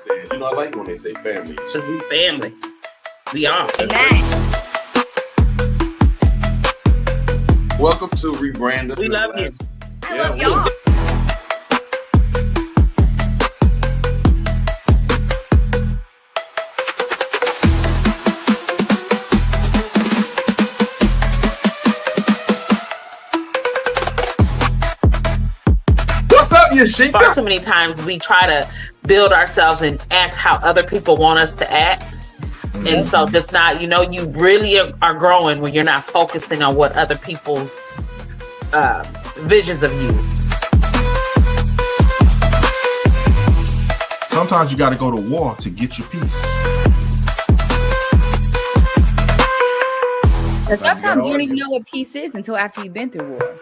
said. You know, I like when they say family. Because we family. We are. Welcome to rebrandUS. We love you. I love y'all. Far too many times we try to build ourselves and act how other people want us to act. Mm-hmm. And so just not, you really are growing when you're not focusing on what other people's visions of you. Sometimes you got to go to war to get your peace. But sometimes you don't even know what peace is until after you've been through war.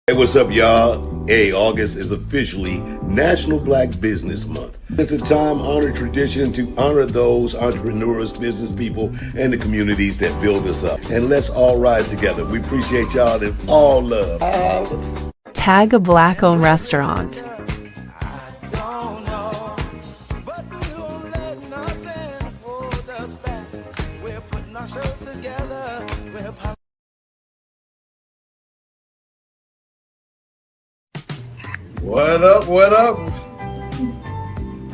Hey, what's up, y'all? Hey, August is officially National Black Business Month. It's a time-honored tradition to honor those entrepreneurs, business people, and the communities that build us up. And let's all ride together. We appreciate y'all and all love. Tag a Black-owned restaurant. What up? What up?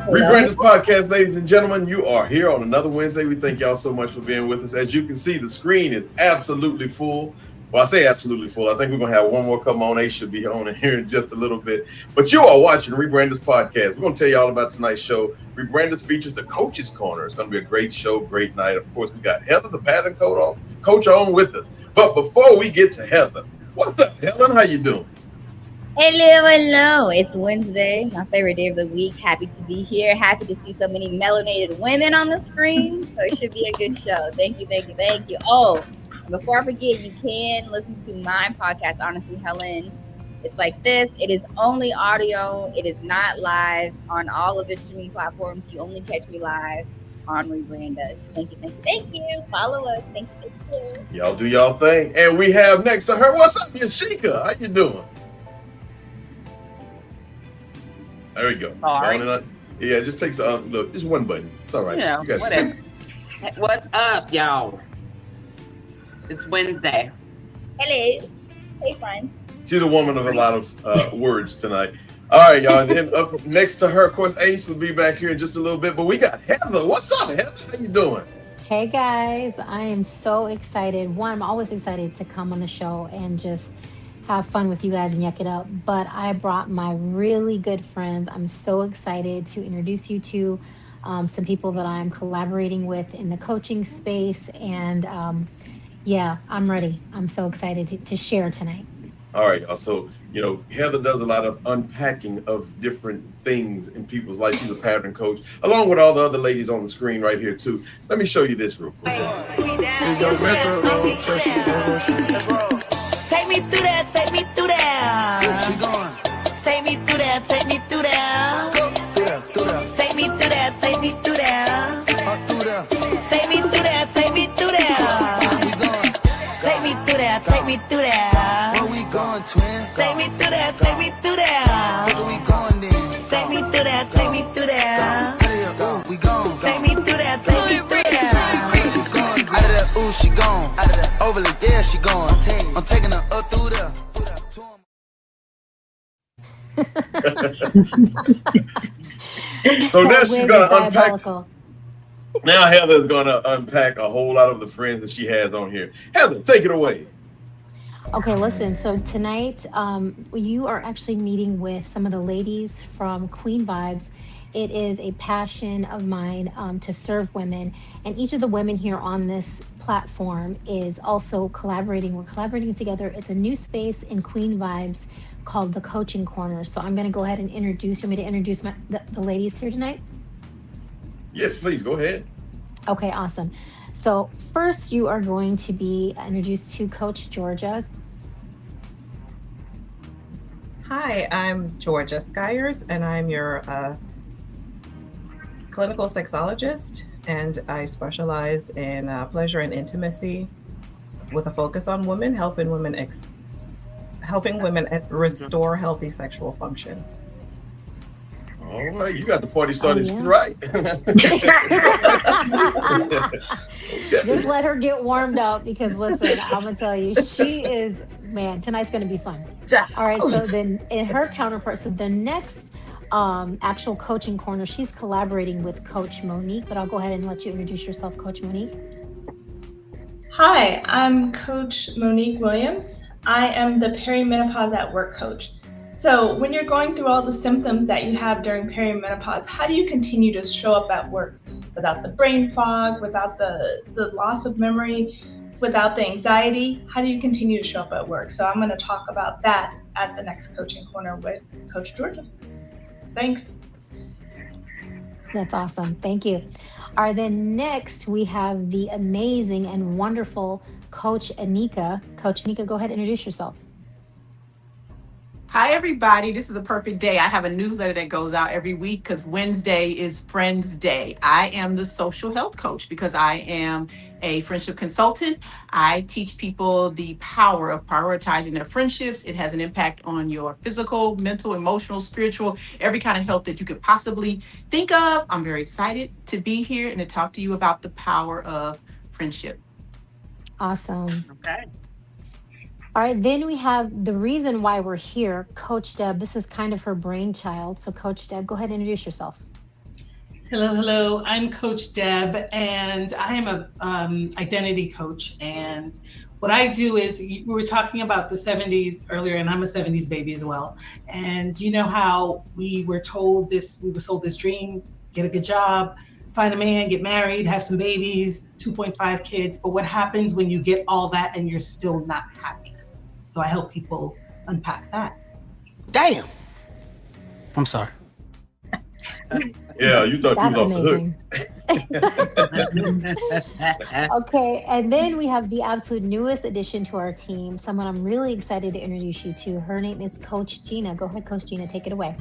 rebrandUS podcast, ladies and gentlemen. You are here on another Wednesday. We thank y'all so much for being with us. As you can see, the screen is absolutely full. Well, I say absolutely full. I think we're going to have one more come on. They should be on in here in just a little bit. But you are watching rebrandUS podcast. We're going to tell you all about tonight's show. rebrandUS features the Coach's Corner. It's going to be a great show, great night. Of course, we got Heather, the pattern coach on with us. But before we get to Heather, what's up, Helen? How you doing? Hello. It's Wednesday, my favorite day of the week. Happy to be here. Happy to see so many melanated women on the screen. So it should be a good show. Thank you. Oh, before I forget, you can listen to my podcast, Honestly Helen. It's like this. It is only audio. It is not live on all of the streaming platforms. You only catch me live on rebrandUS. Thank you. Follow us. Thank you. Y'all do y'all thing. And we have next to her, what's up, Yashika? How you doing? There we go. Sorry. Yeah, it just takes look, just one button. It's all right. Yeah, whatever. What's up, y'all? It's Wednesday. Hello. Hey, friends. She's a woman of a lot of words tonight. All right, y'all. And then up next to her, of course, Ace will be back here in just a little bit. But we got Heather. What's up, Heather? How you doing? Hey, guys. I am so excited. One, I'm always excited to come on the show and just have fun with you guys and yuck it up. But I brought my really good friends. I'm so excited to introduce you to some people that I'm collaborating with in the coaching space. And yeah, I'm ready. I'm so excited to share tonight. All right, y'all. So, Heather does a lot of unpacking of different things in people's life. She's a pattern coach, along with all the other ladies on the screen right here, too. Let me show you this real quick. Take me through that, take me through that. She going. Take me through that, take me through that. Go through that. Take me through that, take me through that. Take me through that, take me through that. We going. Take me through that, take me through that. Where we going, twin? Take me through that, take me through that. Where we going then? Take me through that, take me through that. We going. Take me through that, take me through that. She going. Out of that, ooh, she gone. Out of that overly, yeah, she gone. I'm taking her up through there. So now she's going to unpack. Now Heather's going to unpack a whole lot of the friends that she has on here. Heather, take it away. Okay, listen. So tonight, you are actually meeting with some of the ladies from Queen Vibes. It is a passion of mine to serve women. And each of the women here on this platform is also collaborating. We're collaborating together. It's a new space in Queen Vibes called the Coaching Corner. So I'm going to go ahead and introduce the ladies here tonight. Yes, please. Go ahead. Okay, awesome. So first, you are going to be introduced to Coach Georgia. Hi, I'm Georgia Skyers, and I'm your clinical sexologist, and I specialize in pleasure and intimacy with a focus on women, helping women helping women restore healthy sexual function. All right, you got the party started yeah. right. Just let her get warmed up because listen, I'm gonna tell you, she is, man, tonight's gonna be fun. All right, so then in her counterpart, so the next actual coaching corner, she's collaborating with Coach Monique, but I'll go ahead and let you introduce yourself, Coach Monique. Hi, I'm Coach Monique Williams. I am the perimenopause at work coach. So when you're going through all the symptoms that you have during perimenopause, how do you continue to show up at work without the brain fog, without the loss of memory, without the anxiety? How do you continue to show up at work? So I'm going to talk about that at the next coaching corner with Coach Georgia. Thanks. That's awesome. Thank you. All right, then next we have the amazing and wonderful Coach Anika. Coach Anika, go ahead and introduce yourself. Hi, everybody. This is a perfect day. I have a newsletter that goes out every week because Wednesday is Friends Day. I am the social health coach because I am a friendship consultant. I teach people the power of prioritizing their friendships. It has an impact on your physical, mental, emotional, spiritual, every kind of health that you could possibly think of. I'm very excited to be here and to talk to you about the power of friendship. Awesome. Okay. All right, then we have the reason why we're here, Coach Deb. This is kind of her brainchild. So Coach Deb, go ahead and introduce yourself. Hello. I'm Coach Deb, and I am a identity coach. And what I do is, we were talking about the 70s earlier, and I'm a 70s baby as well. And you know how we were sold this dream, get a good job, find a man, get married, have some babies, 2.5 kids. But what happens when you get all that and you're still not happy? So I help people unpack that. Damn. I'm sorry. Yeah, you thought That's you was amazing. off the hook. Okay, and then we have the absolute newest addition to our team, someone I'm really excited to introduce you to. Her name is Coach Gina. Go ahead, Coach Gina, take it away.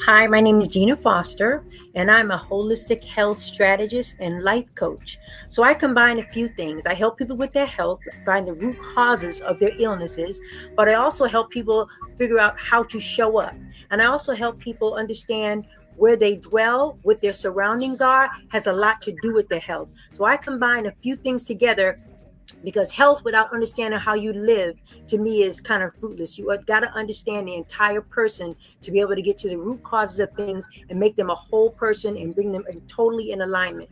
Hi, my name is Gina Foster, and I'm a holistic health strategist and life coach. So I combine a few things. I help people with their health, find the root causes of their illnesses, but I also help people figure out how to show up. And I also help people understand where they dwell, what their surroundings are, has a lot to do with their health. So I combine a few things together because health without understanding how you live, to me, is kind of fruitless. You got to understand the entire person to be able to get to the root causes of things and make them a whole person and bring them totally in alignment.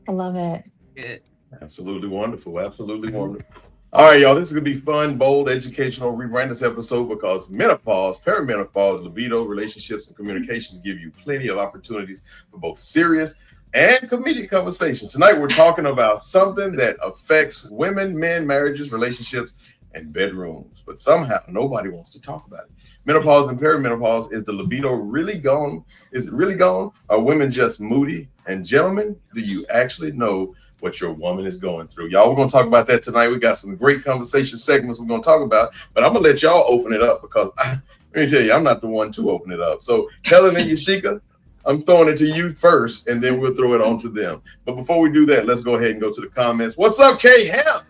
I love it. Good. Absolutely wonderful. Absolutely wonderful. All right, y'all. This is going to be fun, bold, educational, rebrand this episode because menopause, perimenopause, libido, relationships, and communications give you plenty of opportunities for both serious and comedic conversation. Tonight, we're talking about something that affects women, men, marriages, relationships, and bedrooms. But somehow, nobody wants to talk about it. Menopause and perimenopause. Is the libido really gone? Is it really gone? Are women just moody? And gentlemen, do you actually know what your woman is going through? Y'all, we're going to talk about that tonight. We got some great conversation segments we're going to talk about. But I'm going to let y'all open it up because, let me tell you, I'm not the one to open it up. So, Helen and Yashika, I'm throwing it to you first, and then we'll throw it on to them. But before we do that, let's go ahead and go to the comments. What's up, K Hemp?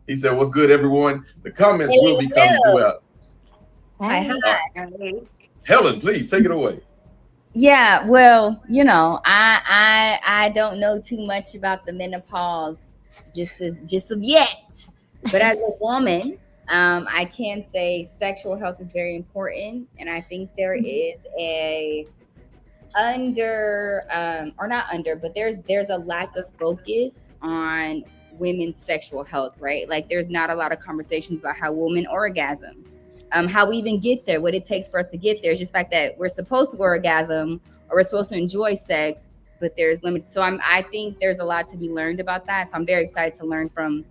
He said, what's good, everyone? The comments will be coming throughout. Hi. Helen, please take it away. Yeah, well, you know, I don't know too much about the menopause just of yet. But as a woman, I can say sexual health is very important, and I think there is a there's a lack of focus on women's sexual health, right? Like there's not a lot of conversations about how women orgasm, how we even get there, what it takes for us to get there. It's just the fact that we're supposed to orgasm or we're supposed to enjoy sex, but there's limits. So I think there's a lot to be learned about that. So I'm very excited to learn from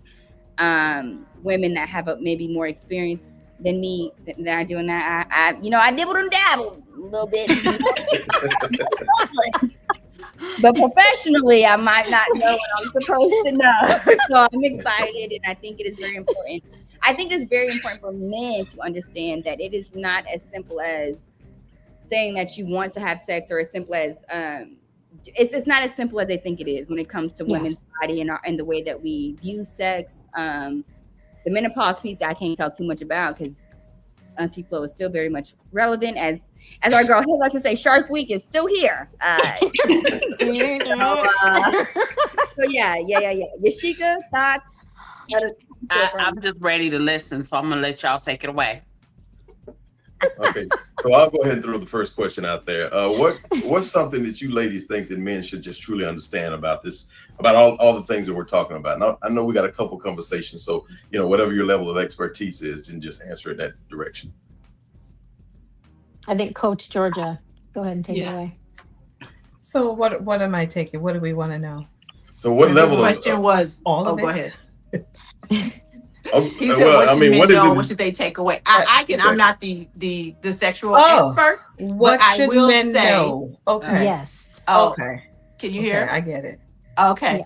women that have maybe more experience than me that are doing that. I dibbled and dabbled a little bit. But professionally, I might not know what I'm supposed to know. So I'm excited, and I think it is very important. I think it's very important for men to understand that it is not as simple as saying that you want to have sex, or as simple as it's not as simple as they think it is when it comes to women's body and the way that we view sex. the menopause piece I can't talk too much about because Auntie Flo is still very much relevant as our girl here likes to say, Shark Week is still here. So yeah. Yashika, thoughts? I'm just ready to listen, so I'm gonna let y'all take it away. Okay, so I'll go ahead and throw the first question out there. What's something that you ladies think that men should just truly understand about this, about all the things that we're talking about? Now, I know we got a couple conversations, so whatever your level of expertise is, then just answer in that direction. I think Coach Georgia, go ahead and take it away. So what am I taking? What do we want to know? So what level? His question was all of it? Go ahead. He said, what should they take away? I can. Okay. I'm not the sexual expert. What but should I will men say, know? Okay. Yes. Oh, okay. Can you hear? I get it. Okay.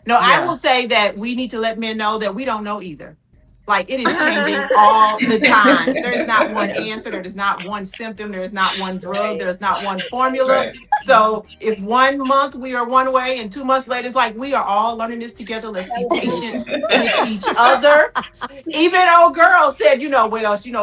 No, I will say that we need to let men know that we don't know either. Like, it is changing all the time. There is not one answer. There is not one symptom. There is not one drug. There is not one formula. So if 1 month we are one way and 2 months later, it's like we are all learning this together. Let's be patient with each other. Even old girl said,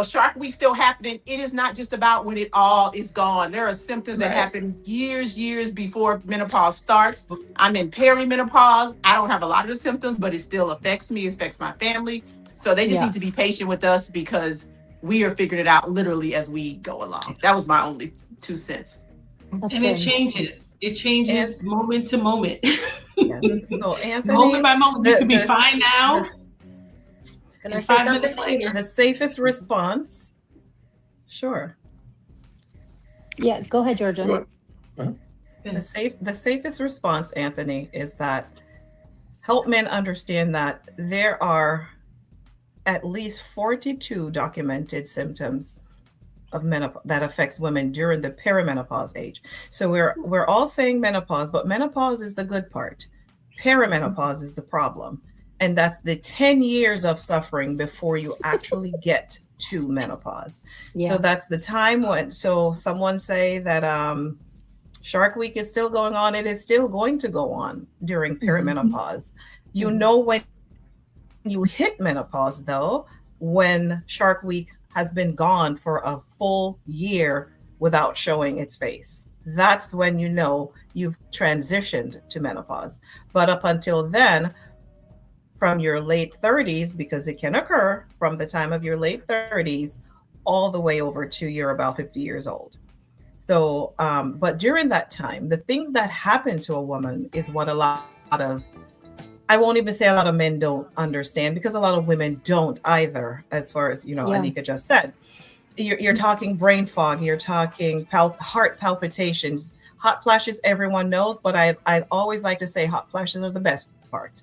Shark Week still happening. It is not just about when it all is gone. There are symptoms that happen years before menopause starts. I'm in perimenopause. I don't have a lot of the symptoms, but it still affects me. It affects my family. So they just need to be patient with us because we are figuring it out literally as we go along. That was my only 2 cents. It changes. It changes moment to moment. Yes. So Anthony, moment by moment, you could be fine now. And 5 minutes later. The safest response. Sure. Yeah, go ahead, Georgia. The safest response, Anthony, is that help men understand that there are at least 42 documented symptoms of menopause that affects women during the perimenopause age. So we're all saying menopause, but menopause is the good part. Perimenopause is the problem. And that's the 10 years of suffering before you actually get to menopause. Yeah. So that's the time when, so someone say that Shark Week is still going on. It is still going to go on during perimenopause. You know when you hit menopause, though, when Shark Week has been gone for a full year without showing its face. That's when you know you've transitioned to menopause. But up until then, from your late 30s, because it can occur from the time of your late 30s all the way over to you're about 50 years old. So, but during that time, the things that happen to a woman is what a lot of, I won't even say a lot of men don't understand, because a lot of women don't either, as far as, Anika just said. You're talking brain fog, you're talking heart palpitations, hot flashes, everyone knows, but I always like to say hot flashes are the best part,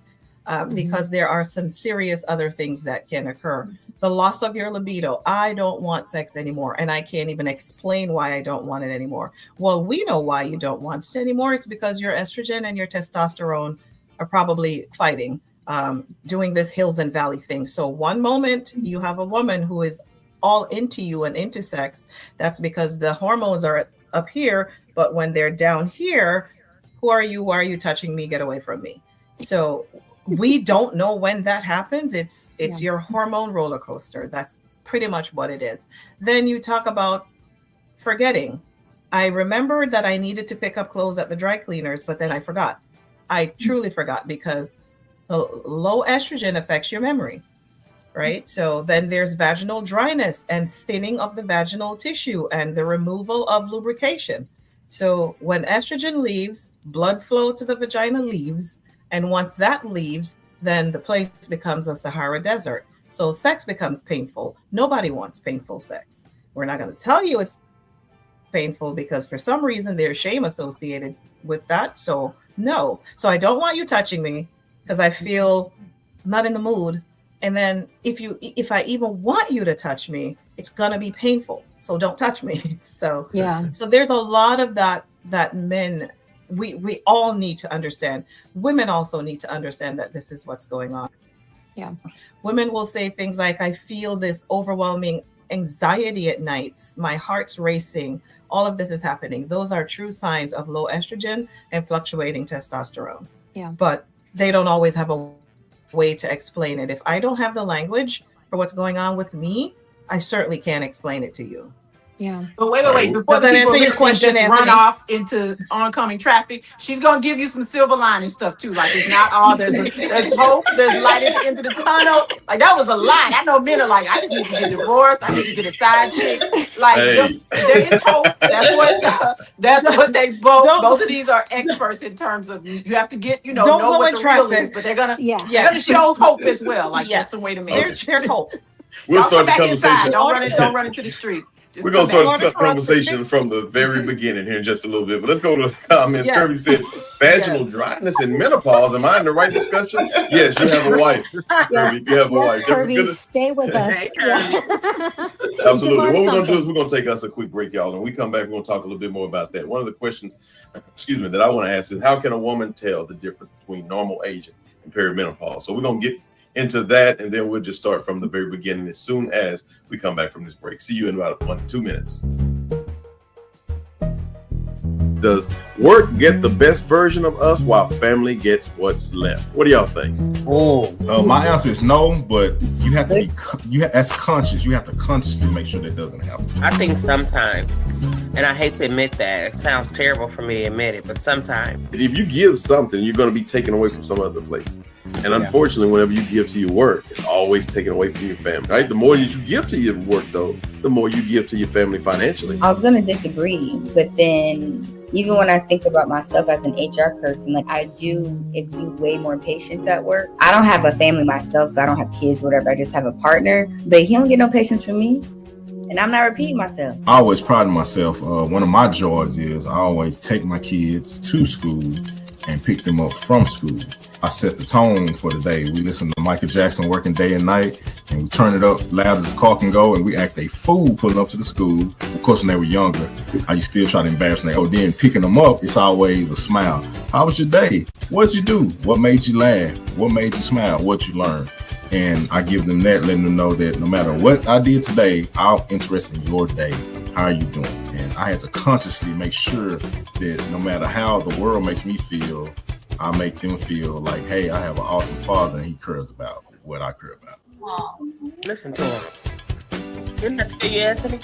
because there are some serious other things that can occur. The loss of your libido. I don't want sex anymore, and I can't even explain why I don't want it anymore. Well, we know why you don't want it anymore. It's because your estrogen and your testosterone are probably fighting, doing this hills and valley thing. So one moment you have a woman who is all into you and into sex, that's because the hormones are up here, but when they're down here, who are you? Why are you touching me? Get away from me. So we don't know when that happens. It's your hormone roller coaster. That's pretty much what it is. Then you talk about forgetting. I remembered that I needed to pick up clothes at the dry cleaners, but then I forgot. I truly forgot, because the low estrogen affects your memory, right? So then there's vaginal dryness and thinning of the vaginal tissue and the removal of lubrication. So when estrogen leaves, blood flow to the vagina leaves. And once that leaves, then the place becomes a Sahara desert. So sex becomes painful. Nobody wants painful sex. We're not going to tell you it's painful, because for some reason there's shame associated with that. So no. So I don't want you touching me because I feel not in the mood. And then if I even want you to touch me, it's going to be painful. So don't touch me. So there's a lot of that men, we all need to understand. Women also need to understand that this is what's going on. Yeah. Women will say things like, I feel this overwhelming anxiety at nights. My heart's racing. All of this is happening. Those are true signs of low estrogen and fluctuating testosterone. Yeah. But they don't always have a way to explain it. If I don't have the language for what's going on with me, I certainly can't explain it to you. Yeah. But wait. Before Does the that people answer your listening question, just run Anthony? off into oncoming traffic, she's gonna give you some silver lining stuff too. Like it's not all there's hope, there's light at the end of the tunnel. Like that was a lot. I know men are like, I just need to get divorced. I need to get a side chick. Like Hey. there is hope. That's what they both of these are experts in terms of you have to get know what the real is, but they're gonna show hope as well. Like there's some way to make it. There's hope. We'll start the Back inside. conversation. Don't run into the street. We're going to start the conversation from the very beginning here in just a little bit. But let's go to the comments. Yes. Kirby said, vaginal dryness and menopause. Am I in the right discussion? Yes, you have a wife. Kirby, you have a wife. Kirby, stay with us. Absolutely. What we're going to do is we're going to take us a quick break, y'all. And when we come back, we're going to talk a little bit more about that. One of the questions, that I want to ask is, how can a woman tell the difference between normal aging and perimenopause? So we're going to get into that, and then we'll just start from the very beginning as soon as we come back from this break. See you in about 1 to 2 minutes. Does work get the best version of us while family gets what's left? What do y'all think? My answer is no, but you have to be as conscious. You have to consciously make sure that doesn't happen. I think sometimes, and I hate to admit that, it sounds terrible for me to admit it, but sometimes. If you give something, you're going to be taken away from some other place. And unfortunately, whenever you give to your work, it's always taken away from your family, right? The more that you give to your work, though, the more you give to your family financially. I was going to disagree, but then even when I think about myself as an HR person, like I do exude way more patience at work. I don't have a family myself, so I don't have kids, whatever. I just have a partner, but he don't get no patience from me. And I'm not repeating myself. I always pride myself. One of my joys is I always take my kids to school and pick them up from school. I set the tone for the day. We listen to Michael Jackson working day and night, and we turn it up loud as the car can go, and we act a fool pulling up to the school. Of course, when they were younger, I used to still try to embarrass them. Then picking them up, it's always a smile. How was your day? What'd you do? What made you laugh? What made you smile? What you learned? And I give them that, letting them know that no matter what I did today, I'm interested in your day. How are you doing? And I had to consciously make sure that no matter how the world makes me feel, I make them feel like, hey, I have an awesome father and he cares about what I care about. Listen to him. Didn't I tell you, Anthony?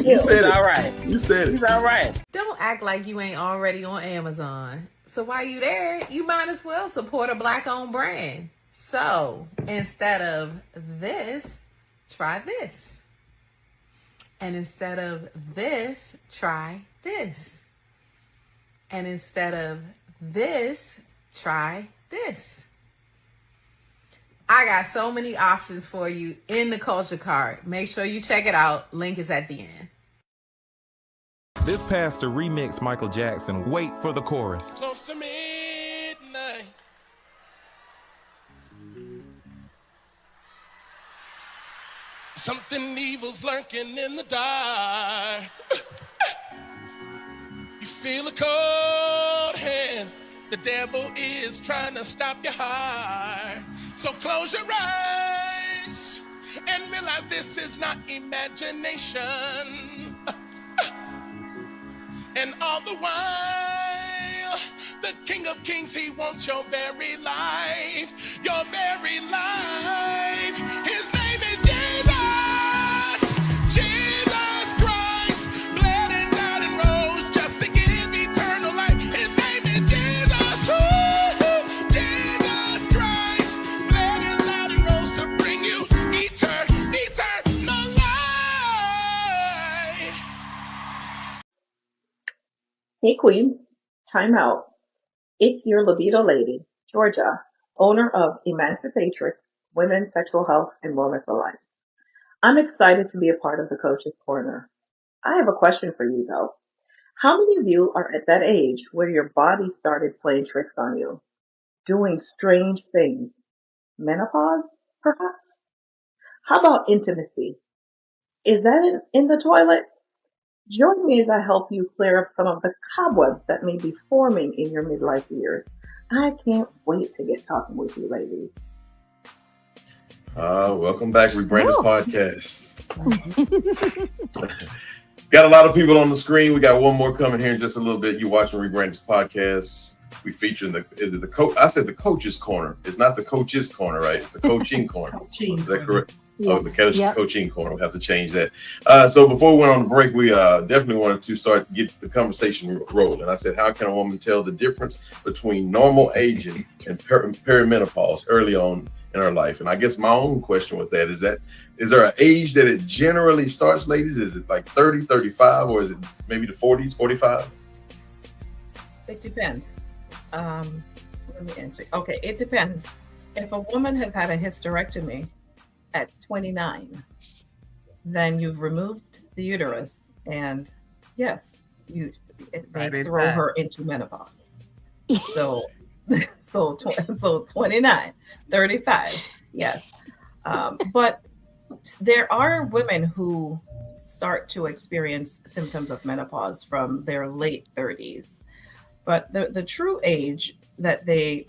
You said it. All right. You said it. He's all right. Don't act like you ain't already on Amazon. So while you there, you might as well support a Black-owned brand. So instead of this, try this. And instead of this, try this. And instead of this, try this. I got so many options for you in the culture card. Make sure you check it out. Link is at the end. This pastor remixed Michael Jackson, Wait for the Chorus. Close to midnight. Something evil's lurking in the dark. You feel a cold hand. The devil is trying to stop your heart. So close your eyes and realize this is not imagination. And all the while, the King of Kings, he wants your very life. Your very life. His name is Jesus. Jesus Christ bled and died and rose just to give eternal life. His name is Jesus. Ooh, Jesus Christ bled and died and rose to bring you eternal life. Hey Queens, time out. It's your libido lady, Georgia, owner of Emancipatrix, Women's Sexual Health and Wellness for Life. I'm excited to be a part of the Coach's Corner. I have a question for you though. How many of you are at that age where your body started playing tricks on you? Doing strange things? Menopause, perhaps? How about intimacy? Is that in the toilet? Join me as I help you clear up some of the cobwebs that may be forming in your midlife years. I can't wait to get talking with you, ladies. Welcome back, rebrandUS podcast. Got a lot of people on the screen. We got one more coming here in just a little bit. You're watching rebrandUS podcast. We featuring is it the coach? I said the coach's corner. It's not the coach's corner, right? It's the coaching corner. Is that correct? Yeah. Oh, the coaching corner. We have to change that. So before we went on the break, we definitely wanted to start to get the conversation rolling. I said, how can a woman tell the difference between normal aging and perimenopause early on in her life? And I guess my own question with that is there an age that it generally starts, ladies? Is it like 30, 35, or is it maybe the 40s, 45? It depends. Let me answer. Okay, it depends. If a woman has had a hysterectomy at 29, then you've removed the uterus, and yes, it may throw her into menopause. So 29, 35, yes. But there are women who start to experience symptoms of menopause from their late 30s. But the true age that they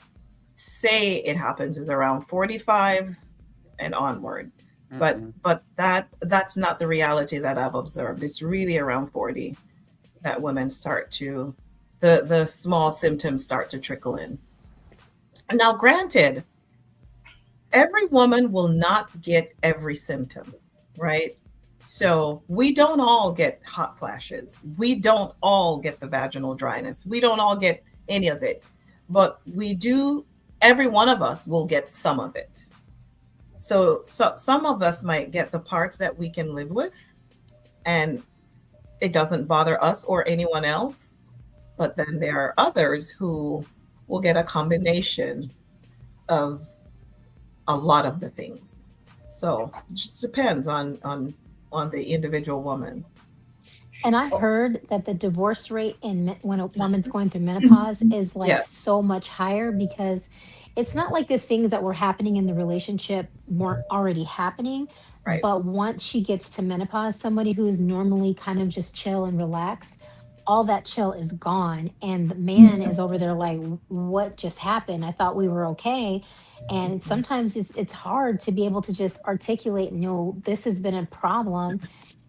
say it happens is around 45 and onward. But that's not the reality that I've observed. It's really around 40 that women start to, the small symptoms start to trickle in. Now, granted, every woman will not get every symptom, right? So we don't all get hot flashes. We don't all get the vaginal dryness. We don't all get any of it, but every one of us will get some of it. So some of us might get the parts that we can live with and it doesn't bother us or anyone else. But then there are others who will get a combination of a lot of the things. So it just depends on the individual woman. And I heard that the divorce rate when a woman's going through menopause is like so much higher because it's not like the things that were happening in the relationship weren't already happening. Right. But once she gets to menopause, somebody who is normally kind of just chill and relaxed, all that chill is gone. And the man is over there like, what just happened? I thought we were okay. And sometimes it's hard to be able to just articulate, no, this has been a problem.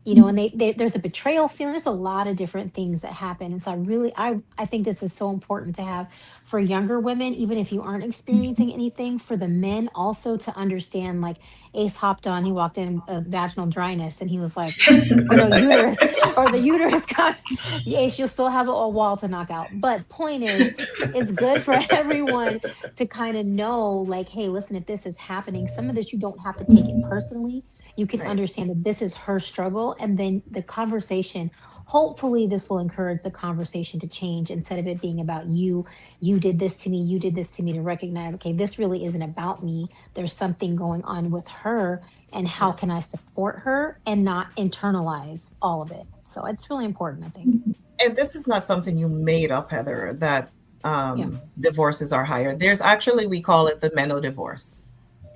And there's a betrayal feeling. There's a lot of different things that happen. And so I think this is so important to have for younger women, even if you aren't experiencing anything, for the men also to understand, like Ace hopped on, he walked in vaginal dryness and he was like, oh no, uterus, or the uterus got, Ace, you'll still have a wall to knock out. But point is, it's good for everyone to kind of know, like, hey, listen, if this is happening, some of this you don't have to take it personally. You can understand that this is her struggle. And then the conversation, hopefully this will encourage the conversation to change instead of it being about you did this to me, to recognize, okay, this really isn't about me. There's something going on with her and how can I support her and not internalize all of it. So it's really important, I think. And this is not something you made up, Heather, that divorces are higher. There's actually, we call it the menodivorce.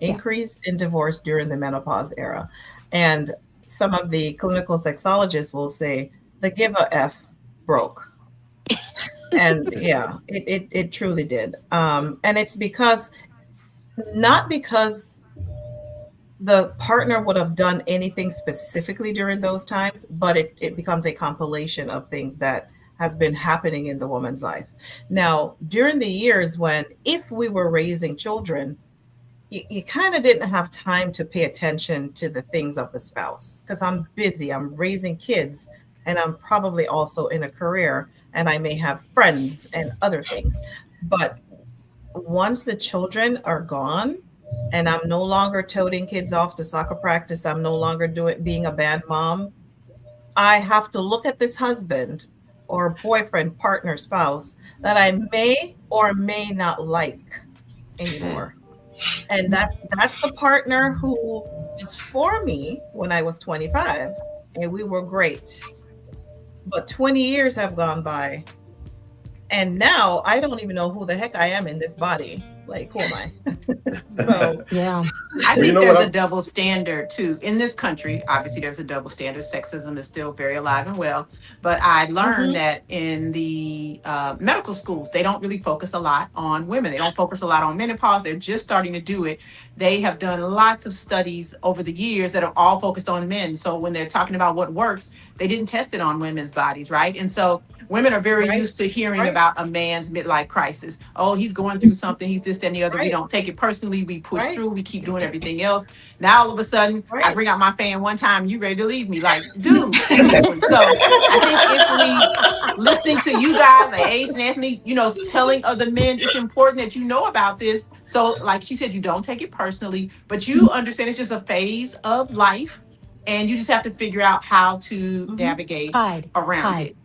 Increase in divorce during the menopause era. And some of the clinical sexologists will say the give a F broke. And it truly did. And it's not because the partner would have done anything specifically during those times, but it becomes a compilation of things that has been happening in the woman's life. Now, during the years if we were raising children, you kind of didn't have time to pay attention to the things of the spouse because I'm busy, I'm raising kids, and I'm probably also in a career and I may have friends and other things. But once the children are gone and I'm no longer toting kids off to soccer practice, I'm no longer being a bad mom, I have to look at this husband or boyfriend, partner, spouse that I may or may not like anymore. And that's the partner who was for me when I was 25 and we were great. But 20 years have gone by and now I don't even know who the heck I am in this body. Like, who am I? So yeah. I Well, you think know there's what? a double standard too. In this country, obviously there's a double standard. Sexism is still very alive and well. But I learned that in the medical schools, they don't really focus a lot on women. They don't focus a lot on menopause. They're just starting to do it. They have done lots of studies over the years that are all focused on men. So when they're talking about what works, they didn't test it on women's bodies, right? And so women are very used to hearing about a man's midlife crisis. Oh, he's going through something. He's this, that, and the other. We don't take it personally. We push through. We keep doing everything else. Now, all of a sudden, I bring out my fan one time. You ready to leave me? Like, dude, seriously. So I think if we listening to you guys, like Ace and Anthony, telling other men, it's important that you know about this. So, like she said, you don't take it personally, but you understand it's just a phase of life, and you just have to figure out how to navigate around it.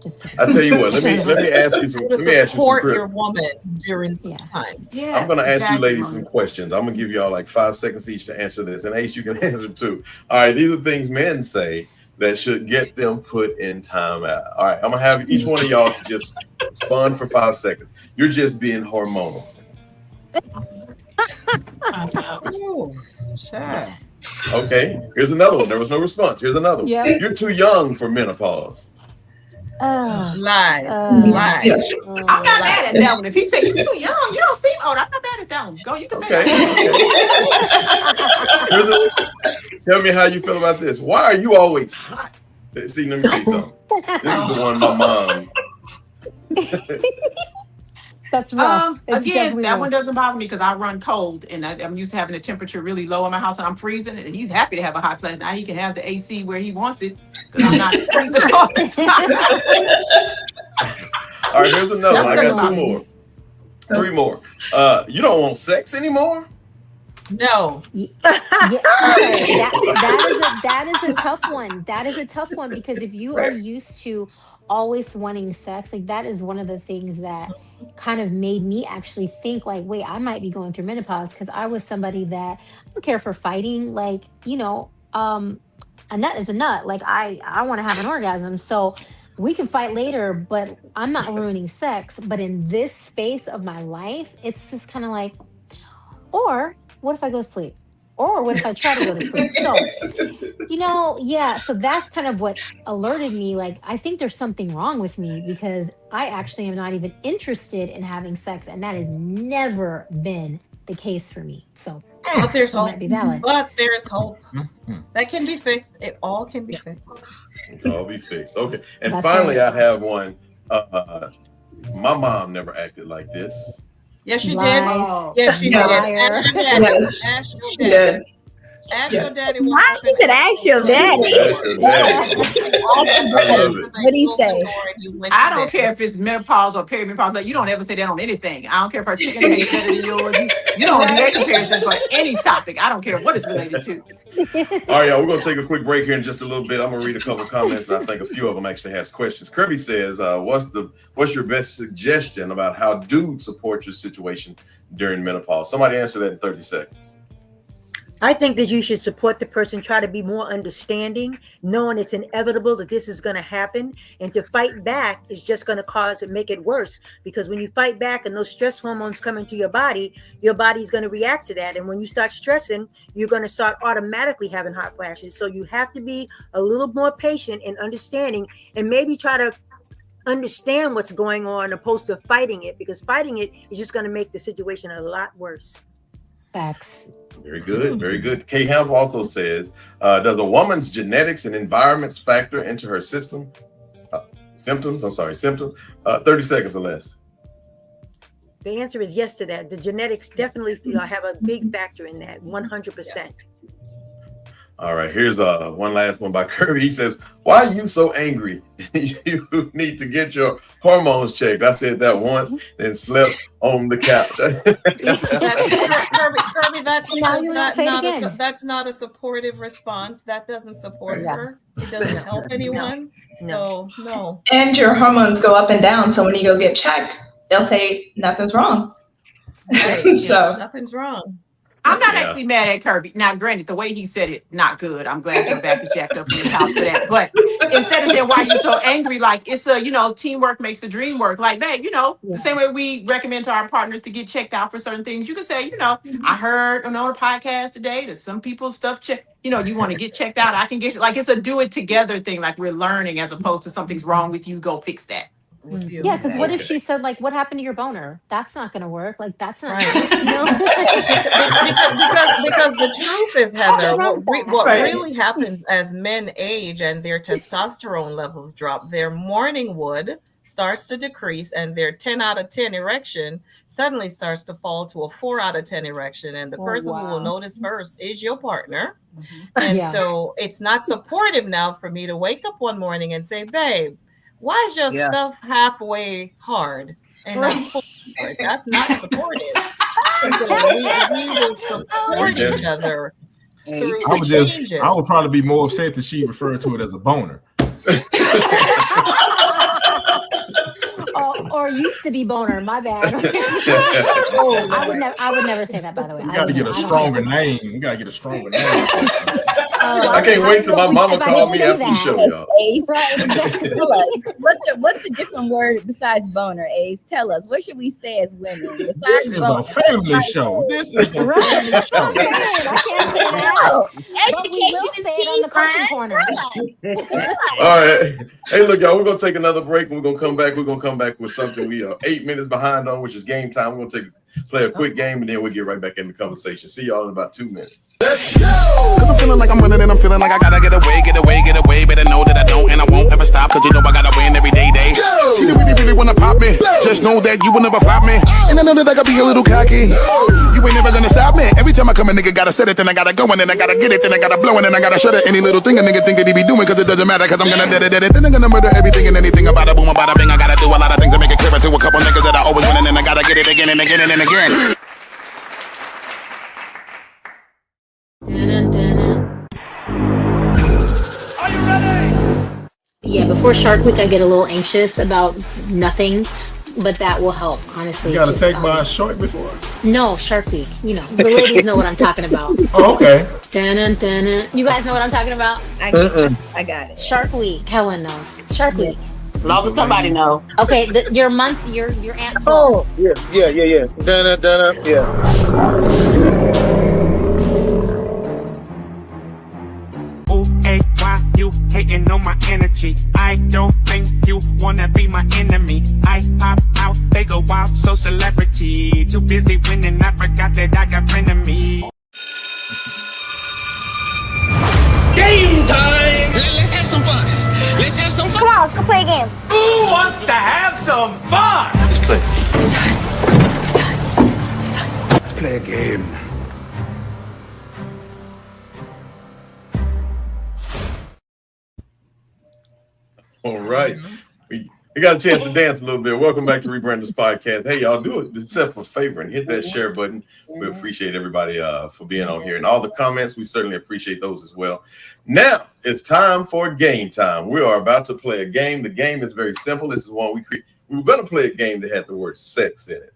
Just kidding. I tell you what, let me ask you some. to Let me ask you support some. your woman during these times. I'm going to ask you ladies some questions. I'm going to give y'all like 5 seconds each to answer this, and Ace, you can answer too. All right, these are things men say that should get them put in timeout. All right, I'm going to have each one of y'all to just respond for 5 seconds. You're just being hormonal. Sure. Okay, here's another one. There was no response. Here's another one. Yep. You're too young for menopause. Lie. I'm not mad at that one. If he said you're too young, you don't seem old. I'm not mad at that one. Go, you can say that. Tell me how you feel about this. Why are you always hot? See, let me see something. This is the one my mom. That's rough. It's Again, definitely that rough. one doesn't bother me because I run cold and I'm used to having the temperature really low in my house and I'm freezing. And he's happy to have a hot flash. Now he can have the AC where he wants it because I'm not freezing all the time. All right, here's another one. I got 2 more. 3 more. You don't want sex anymore? No. That is a tough one. That is a tough one because if you are used to always wanting sex, like that is one of the things that kind of made me actually think like, wait, I might be going through menopause because I was somebody that I don't care for fighting. Like, a nut is a nut. Like I want to have an orgasm. So we can fight later, but I'm not ruining sex. But in this space of my life, it's just kind of like, or what if I go to sleep? Or what if I try to go to sleep? So, so that's kind of what alerted me. Like, I think there's something wrong with me because I actually am not even interested in having sex. And that has never been the case for me. So, but there's hope. Might be valid. But there's hope. That can be fixed. It all can be fixed. It can all be fixed. Okay. And That's finally, right. I have one. My mom never acted like this. Yes, she Lies. did. Yes, she did. Liar. Ask your daddy. Ask your daddy. Ask your daddy. Why she said ask your daddy? Ask your daddy. I love it. What do you say? I don't care if it's menopause or perimenopause. Like, you don't ever say that on anything. I don't care if her chicken tastes better than yours. You don't do that comparison for any topic. I don't care what it's related to. All right, y'all, we're going to take a quick break here in just a little bit. I'm going to read a couple of comments, and I think a few of them actually has questions. Kirby says, what's your best suggestion about how dudes support your situation during menopause? Somebody answer that in 30 seconds. I think that you should support the person, try to be more understanding, knowing it's inevitable that this is going to happen. And to fight back is just going to make it worse. Because when you fight back and those stress hormones come into your body's going to react to that. And when you start stressing, you're going to start automatically having hot flashes. So you have to be a little more patient and understanding and maybe try to understand what's going on opposed to fighting it, because fighting it is just going to make the situation a lot worse. Facts. Very good, very good. Kay Hamp also says, does a woman's genetics and environments factor into her symptoms? 30 seconds or less. The answer is yes to that. The genetics definitely have a big factor in that, 100%. Yes. All right, here's one last one by Kirby. He says, why are you so angry? You need to get your hormones checked. I said that once, then slept on the couch. Kirby, that's because that's not a supportive response. That doesn't support her. It doesn't help anyone. So, no. And your hormones go up and down. So when you go get checked, they'll say nothing's wrong. Right. So nothing's wrong. I'm not actually mad at Kirby. Now, granted, the way he said it, not good. I'm glad your back is jacked up from the couch for that. But instead of saying, why are you so angry? Like, it's a, teamwork makes the dream work. Like, babe, the same way we recommend to our partners to get checked out for certain things. You can say, I heard on a podcast today that some people's stuff you want to get checked out. I can get you. Like, it's a do it together thing. Like, we're learning as opposed to something's wrong with you. Go fix that. Yeah, because what if she said, like, what happened to your boner? That's not going to work. Like, that's not Right. nice, because the truth is, Heather, what Right. really happens as men age and their testosterone levels drop, their morning wood starts to decrease, and their 10 out of 10 erection suddenly starts to fall to a 4 out of 10 erection. And the person who will notice first is your partner. And so it's not supportive now for me to wake up one morning and say, babe, why is your stuff halfway hard and not full hard? That's not supportive. So we will support each other through changes. I would probably be more upset that she referred to it as a boner. or used to be boner. My bad. I would never say that, by the way. We got to get a stronger name. We got to get a stronger name. I can't wait till my mama calls me after the show, y'all. Ace, tell us, what's a different word besides boner, Ace? Tell us, what should we say as women? This is a family show. This is a family show. I can't say that. Education is say key, it on the coaching corner. All right. Hey, look, y'all, we're going to take another break, and we're going to come back. We're going to come back with something we are 8 minutes behind on, which is game time. We're going to play a quick game, and then we'll get right back in the conversation. See y'all in about 2 minutes. Let's go! Cause I'm feeling like I'm winning and I'm feeling like I gotta get away. Better know that I don't and I won't ever stop. Cause you know I gotta win every day. Go! She really wanna pop me. Go! Just know that you will never flop me. And I know that I gotta be a little cocky. Go! You ain't never gonna stop me. Every time I come a nigga gotta set it, then I gotta go and then I gotta get it, then I gotta blow and then I gotta shut it. Any little thing a nigga think that he be doing, cause it doesn't matter, cause I'm gonna dead it. Then I'm gonna murder everything and anything about a boom, about a bing. I gotta do a lot of things to make it clear to a couple niggas that I always win and then I gotta get it again and again and again. Yeah, before Shark Week, I get a little anxious about nothing, but that will help, honestly. You got to take my short before? No, Shark Week. The ladies know what I'm talking about. Oh, okay. You guys know what I'm talking about? I got it. Shark Week. Helen knows. Shark Week. Long as somebody know. Okay, your month, your aunt. Oh, yeah. Yeah. Hey, why you hating on my energy? I don't think you wanna be my enemy. I pop out, they go out, so celebrity. Too busy winning, I forgot that I got frenemies. Game time! Let's have some fun. Let's have some fun. Come on, let's go play a game. Who wants to have some fun? Let's play. Let's play a game. All right. We got a chance to dance a little bit. Welcome back to rebrandUS podcast. Hey, y'all, do yourself a favor and hit that share button. We appreciate everybody for being on here. And all the comments, we certainly appreciate those as well. Now, it's time for game time. We are about to play a game. The game is very simple. This is one we create. We were going to play a game that had the word sex in it.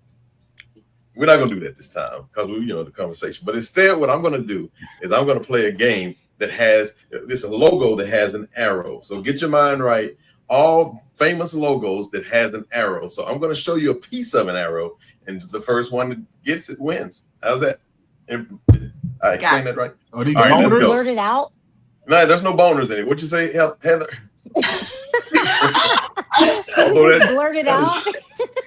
We're not going to do that this time because we, the conversation. But instead, what I'm going to do is I'm going to play a game that has this logo that has an arrow. So get your mind right. All famous logos that has an arrow. So I'm going to show you a piece of an arrow, and the first one that gets it wins. How's that? I explained that right? All right, let's go. Blurt it out. No, there's no boners in it. What'd you say, Heather? Blurt it out.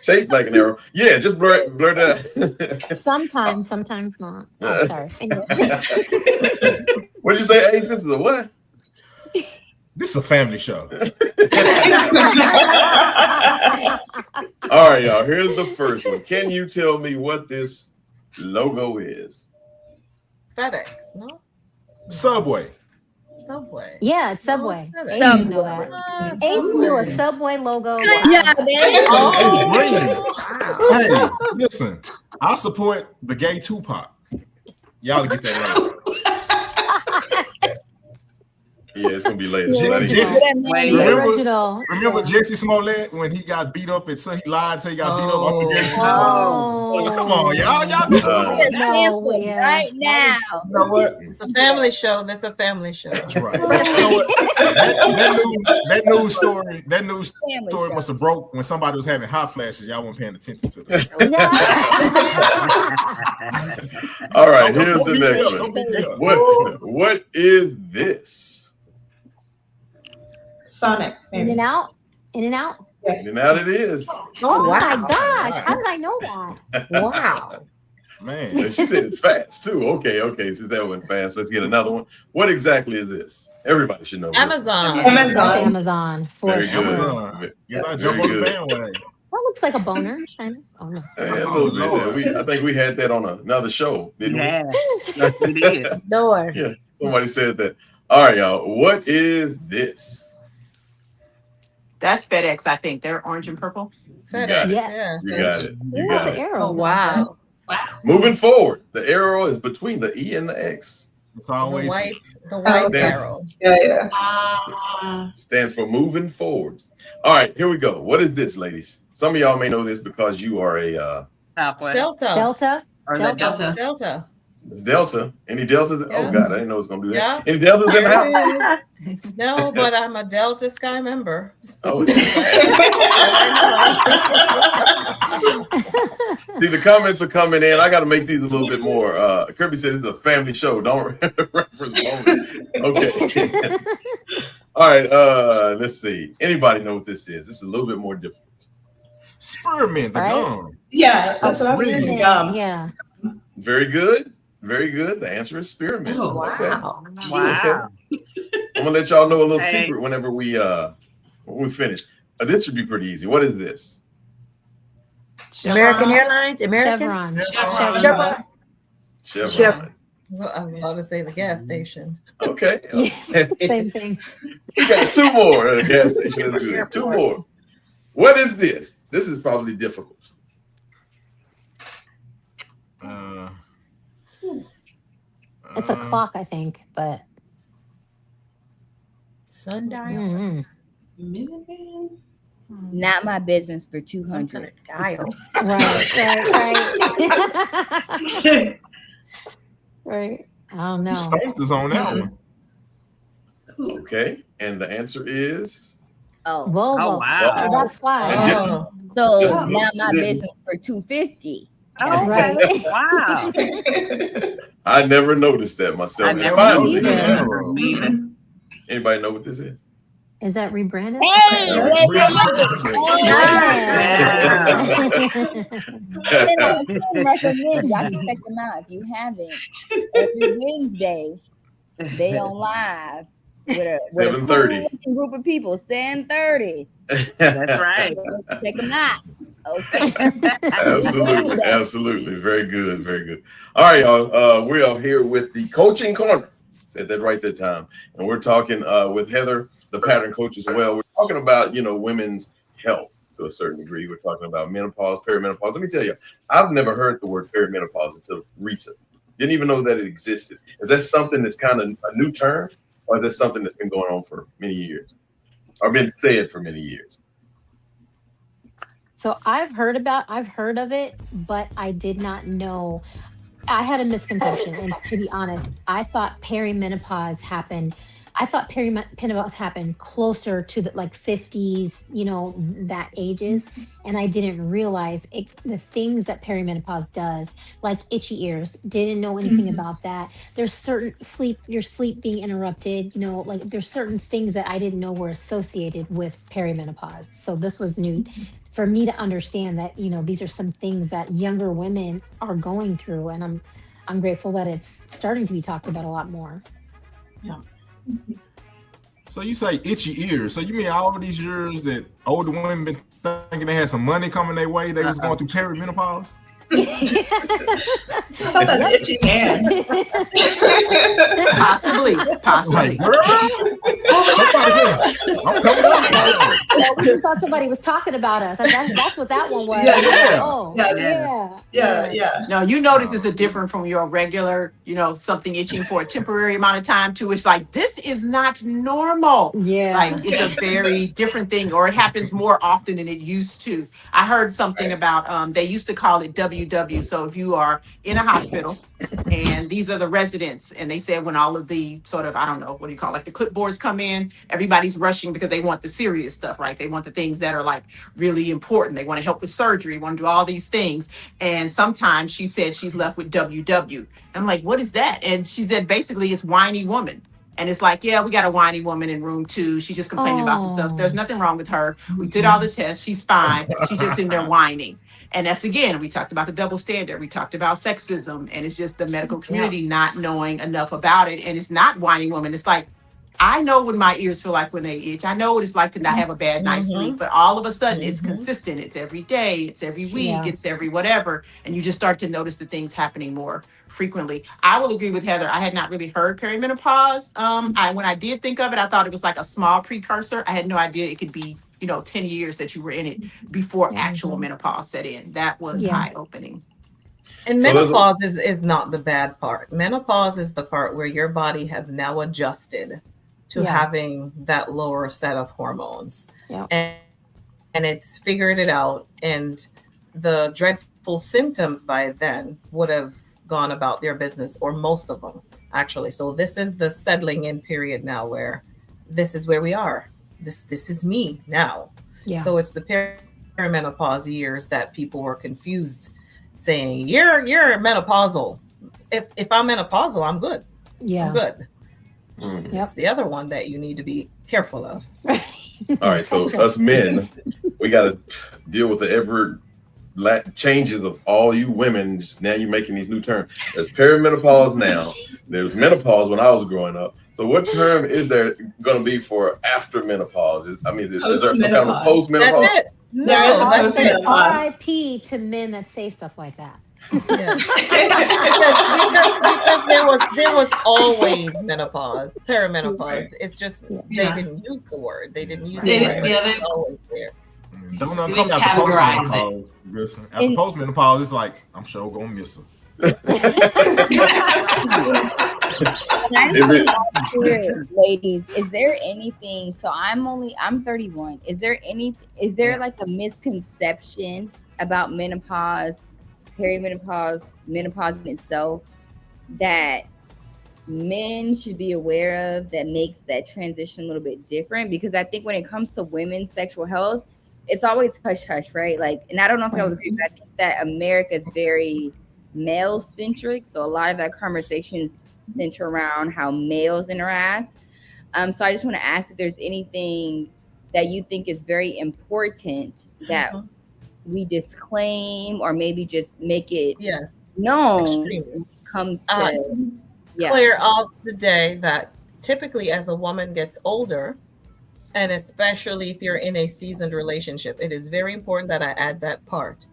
Shaped like an arrow. Yeah, just blurt it out. Sometimes not. Oh, sorry. What'd you say, Ace? This is a what? This is a family show. All right, y'all. Here's the first one. Can you tell me what this logo is? FedEx, no? Subway. Subway. Yeah, it's Subway. No, it's Ace didn't know that. Ace knew a Subway logo. Yeah, It's green. Hey, listen. I support the gay Tupac. Y'all get that right. Yeah, it's gonna be later. The Not even- original. Original. Remember Jesse Smollett when he got beat up and he lied, say he got beat up the gate? Come on, y'all. No, yeah. Right now. You know what? It's a family show. That's a family show. That's right. You know what? That news story must have broke when somebody was having hot flashes. Y'all weren't paying attention to that. All right, here's the next one. What is this? Sonic. In and out. In and out. In and out it is. Oh my gosh! How did I know that? Wow. Man, she said it fast too. Okay. Since that went fast, let's get another one. What exactly is this? Everybody should know. Amazon. That's Amazon for Very sure. good. Amazon. Yes, I Very jump on the good. bandwagon. That looks like a boner. Kind of. Oh, no. Yeah, a little bit. I think we had that on another show, didn't we? Yes, we did. Lord. Yeah, somebody said that. All right, y'all. What is this? That's FedEx, I think. They're orange and purple. FedEx. Yeah. You got it. You That's got an it. arrow. Oh, wow. Moving forward, the arrow is between the E and the X. It's always The white okay. arrow. Yeah. Stands for moving forward. All right, here we go. What is this, ladies? Some of y'all may know this because you are a Southwest. Delta. Delta. Or the Delta. Delta. it's Delta. Any Deltas? Yeah. Oh God, I didn't know it was gonna do that. Yeah. Any Deltas in the house? No, but I'm a Delta Sky member. Oh, see, the comments are coming in. I got to make these a little bit more. Kirby said it's a family show. Don't reference bonus. Okay. All right. Let's see. Anybody know what this is? This is a little bit more difficult. Spearmint, the Right? gum. Yeah, that's what I was Really? thinking. Yeah. Very good. Very good. The answer is spearmint. Oh, Okay. Wow. Wow. I'm gonna let y'all know a little Hey. secret whenever we finish. This should be pretty easy. What is this? American Airlines? American? Chevron. Chevron. Chevron. I'm about to say the gas station. Okay. Same thing. We got two more at a gas station. That's good. Two more. What is this? This is probably difficult. It's a clock, I think, but Sundial. mm-hmm. Minivan? Not my business for 200. Dial. Right. Right. I don't know. Stomped is on that one. Okay. And the answer is Oh. Volvo. Oh, wow. Oh, that's why. Oh. So Just now my didn't- business for 250. Oh, Right. wow. I never noticed that myself. I And never finally, either. anybody know what this is? Is that rebranded? Hey, Yeah. wait, Yeah. And I can recommend y'all can check them out if you haven't. Every Wednesday, they on live with a 7:30. cool group of people. 7:30. That's right. Check them out. Okay. Absolutely. Very good. Very good. All right, y'all. We are here with the Coaching Corner. Said that right that time. And we're talking with Heather, the pattern coach as well. We're talking about, women's health to a certain degree. We're talking about menopause, perimenopause. Let me tell you, I've never heard the word perimenopause until recently. Didn't even know that it existed. Is that something that's kind of a new term? Or is that something that's been going on for many years? Or been said for many years? So I've heard of it, but I did not know. I had a misconception, and to be honest, I thought perimenopause happened closer to the 50s, that ages. And I didn't realize the things that perimenopause does, like itchy ears, didn't know anything about that. There's certain your sleep being interrupted, there's certain things that I didn't know were associated with perimenopause. So this was new for me to understand that, these are some things that younger women are going through. And I'm grateful that it's starting to be talked about a lot more. Yeah. So you say itchy ears. So you mean all these years that older women been thinking they had some money coming their way, they was going through perimenopause? That's itchy hand. Possibly. Like, girl, I'm coming on. Well, we just thought somebody was talking about us. That's what that one was. Yeah. Oh, Yeah. No, you notice it's a different from your regular, something itching for a temporary amount of time to it's like, this is not normal. Yeah. Like it's a very different thing, or it happens more often than it used to. I heard something about, they used to call it WW. So if you are in a hospital and these are the residents, and they said when all of the sort of, I don't know, what do you call it, like the clipboards come in, everybody's rushing because they want the serious stuff, right? They want the things that are like really important. They want to help with surgery, want to do all these things. And sometimes she said she's left with WW. I'm like, what is that? And she said basically it's whiny woman. And it's like, yeah, we got a whiny woman in room 2. She's just complaining about some stuff. There's nothing wrong with her. We did all the tests. She's fine. She's just in there whining. And that's, again, we talked about the double standard. We talked about sexism. And it's just the medical community not knowing enough about it. And it's not whiny woman. It's like, I know what my ears feel like when they itch. I know what it's like to not have a bad night's sleep. But all of a sudden, it's consistent. It's every day. It's every week. It's every whatever. And you just start to notice the things happening more frequently. I will agree with Heather. I had not really heard perimenopause. When I did think of it, I thought it was like a small precursor. I had no idea it could be, 10 years that you were in it before actual menopause set in. That was eye-opening. And menopause is not the bad part. Menopause is the part where your body has now adjusted to having that lower set of hormones. And it's figured it out. And the dreadful symptoms by then would have gone about their business, or most of them, actually. So this is the settling in period now where this is where we are. This is me now. So it's the perimenopause years that people were confused, saying you're menopausal. If I'm menopausal, I'm good. I'm good. It's the other one that you need to be careful of. All right, so us men, we got to deal with the ever changes of all you women. Just now you're making these new terms. There's perimenopause now. There's menopause when I was growing up. So what term is there going to be for after menopause? Is there some kind of post-menopause? That's it. No, that's it. RIP to men that say stuff like that. because there was always menopause, perimenopause. It's just they didn't use the word. They didn't use the word. It's always there. Don't know come after postmenopause. Listen, after postmenopause, it's like I'm sure gonna miss her. Ladies, is there anything? So I'm 31. Is there like a misconception about menopause, perimenopause, menopause in itself that men should be aware of that makes that transition a little bit different? Because I think when it comes to women's sexual health, it's always hush hush, right? Like, and I don't know if I would agree, but I think that America is very male centric. So a lot of that conversations center around how males interact. So I just want to ask if there's anything that you think is very important that we disclaim, or maybe just make it known when it comes to clear out the day that typically as a woman gets older, and especially if you're in a seasoned relationship, it is very important that I add that part.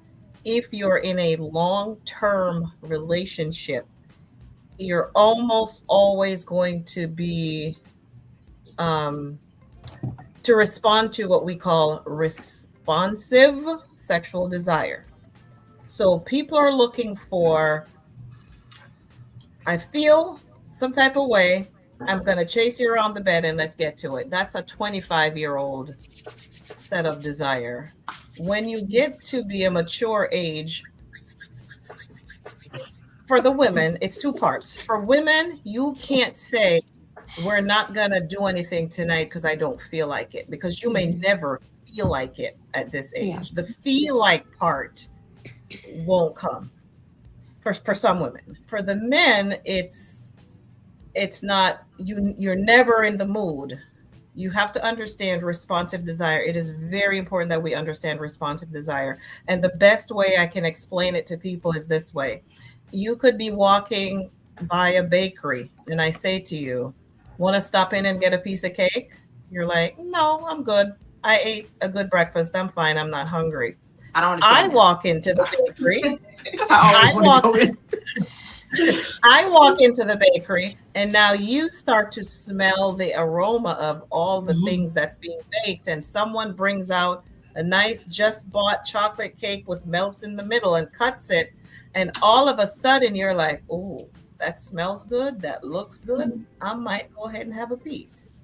If you're in a long-term relationship, you're almost always going to be to respond to what we call responsive sexual desire. So people are looking for, I feel some type of way, I'm going to chase you around the bed and let's get to it. That's a 25-year-old set of desire. When you get to be a mature age, for the women, it's two parts. For women, you can't say, we're not going to do anything tonight because I don't feel like it, because you may never feel like it at this age. The feel like part won't come for some women. For the men, it's not, you're never in the mood. You have to understand responsive desire. It is very important that we understand responsive desire. And the best way I can explain it to people is this way. You could be walking by a bakery and I say to you, want to stop in and get a piece of cake? You're like, no, I'm good. I ate a good breakfast. I'm fine. I'm not hungry. I walk into the bakery. I walk into the bakery and now you start to smell the aroma of all the things that's being baked, and someone brings out a nice just bought chocolate cake with melts in the middle and cuts it, and all of a sudden you're like, oh, that smells good, that looks good, I might go ahead and have a piece.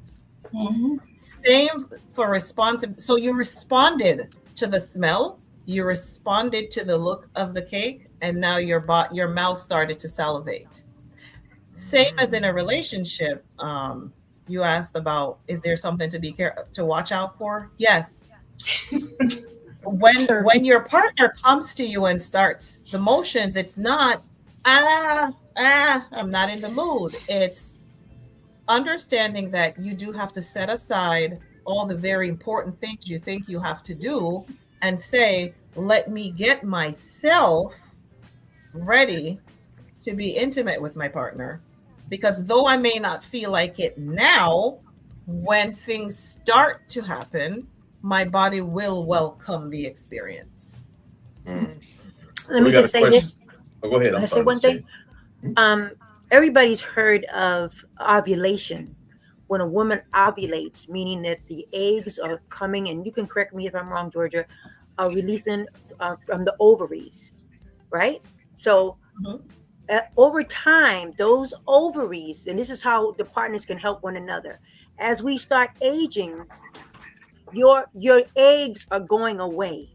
Same for responsive. So you responded to the smell, you responded to the look of the cake, and now your mouth started to salivate. Same as in a relationship. You asked about, is there something to watch out for? Yes. When your partner comes to you and starts the motions, it's not I'm not in the mood. It's understanding that you do have to set aside all the very important things you think you have to do and say, let me get myself ready to be intimate with my partner. Because though I may not feel like it now, when things start to happen, my body will welcome the experience. Let me just say this. Oh, go ahead. Can I say one thing? Everybody's heard of ovulation. When a woman ovulates, meaning that the eggs are coming, and you can correct me if I'm wrong, Georgia, are releasing from the ovaries, right? So over time, those ovaries, and this is how the partners can help one another. As we start aging, your eggs are going away.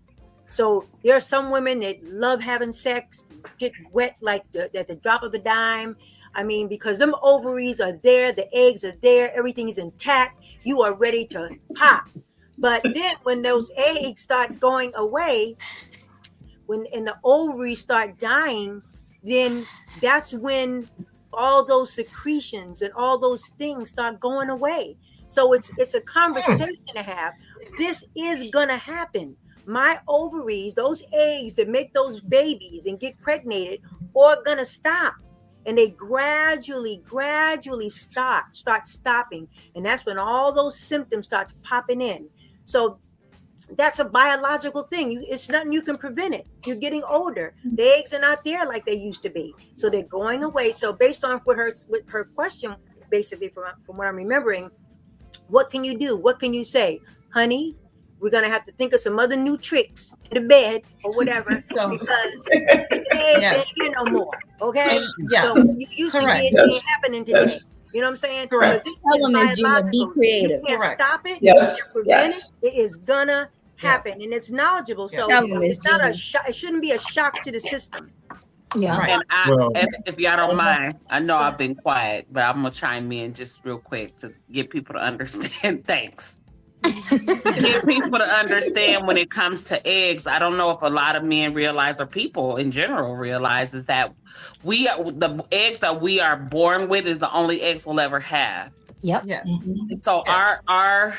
So there are some women that love having sex, get wet like at the drop of a dime. I mean, because them ovaries are there, the eggs are there, everything is intact. You are ready to pop. But then when those eggs start going away, and the ovaries start dying, then that's when all those secretions and all those things start going away. So it's a conversation to have. This is gonna happen. My ovaries, those eggs that make those babies and get pregnated, are gonna stop. And they gradually start stopping. And that's when all those symptoms starts popping in. So that's a biological thing. It's nothing you can prevent it. You're getting older. The eggs are not there like they used to be. So they're going away. So based on with her question, basically from what I'm remembering, what can you do? What can you say? Honey, we're going to have to think of some other new tricks in the bed or whatever, because today ain't here no more. Okay? So you used to get, it ain't happening today. You know what I'm saying? Correct. This Tell is them, Ms. Gina, biological. be creative. You can't stop it. Yes. You can't prevent Yes. it. It is gonna happen, and it's knowledgeable. So Tell them, it's Ms. not a Gina. shock. It shouldn't be a shock to the system. And Well- if y'all don't mind, I know I've been quiet, but I'm gonna chime in just real quick to get people to understand. Thanks. To get people to understand when it comes to eggs, I don't know if a lot of men realize, or people in general realize, is that the eggs that we are born with is the only eggs we'll ever have. Yep. Yes. So our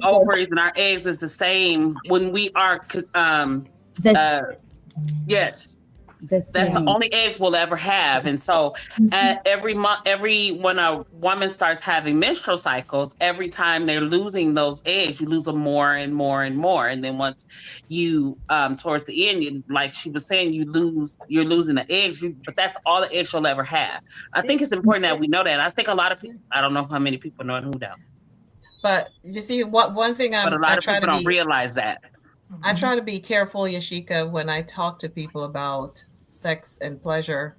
ovaries and our eggs is the same when we are yes. That's the only eggs we'll ever have. And so every month, when a woman starts having menstrual cycles, every time they're losing those eggs, you lose them more and more and more. And then once you, towards the end, like she was saying, you're losing the eggs, but that's all the eggs you'll ever have. I think it's important that we know that. I think a lot of people, I don't know how many people know and who don't. But you see, one thing But a lot of people don't realize that. I try to be careful, Yashika, when I talk to people about sex and pleasure.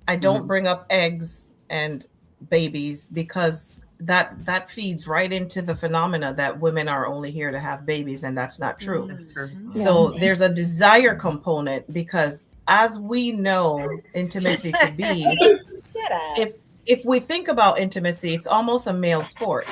I don't bring up eggs and babies, because that feeds right into the phenomena that women are only here to have babies, and that's not true. So there's a desire component, because as we know intimacy to be, if we think about intimacy, it's almost a male sport.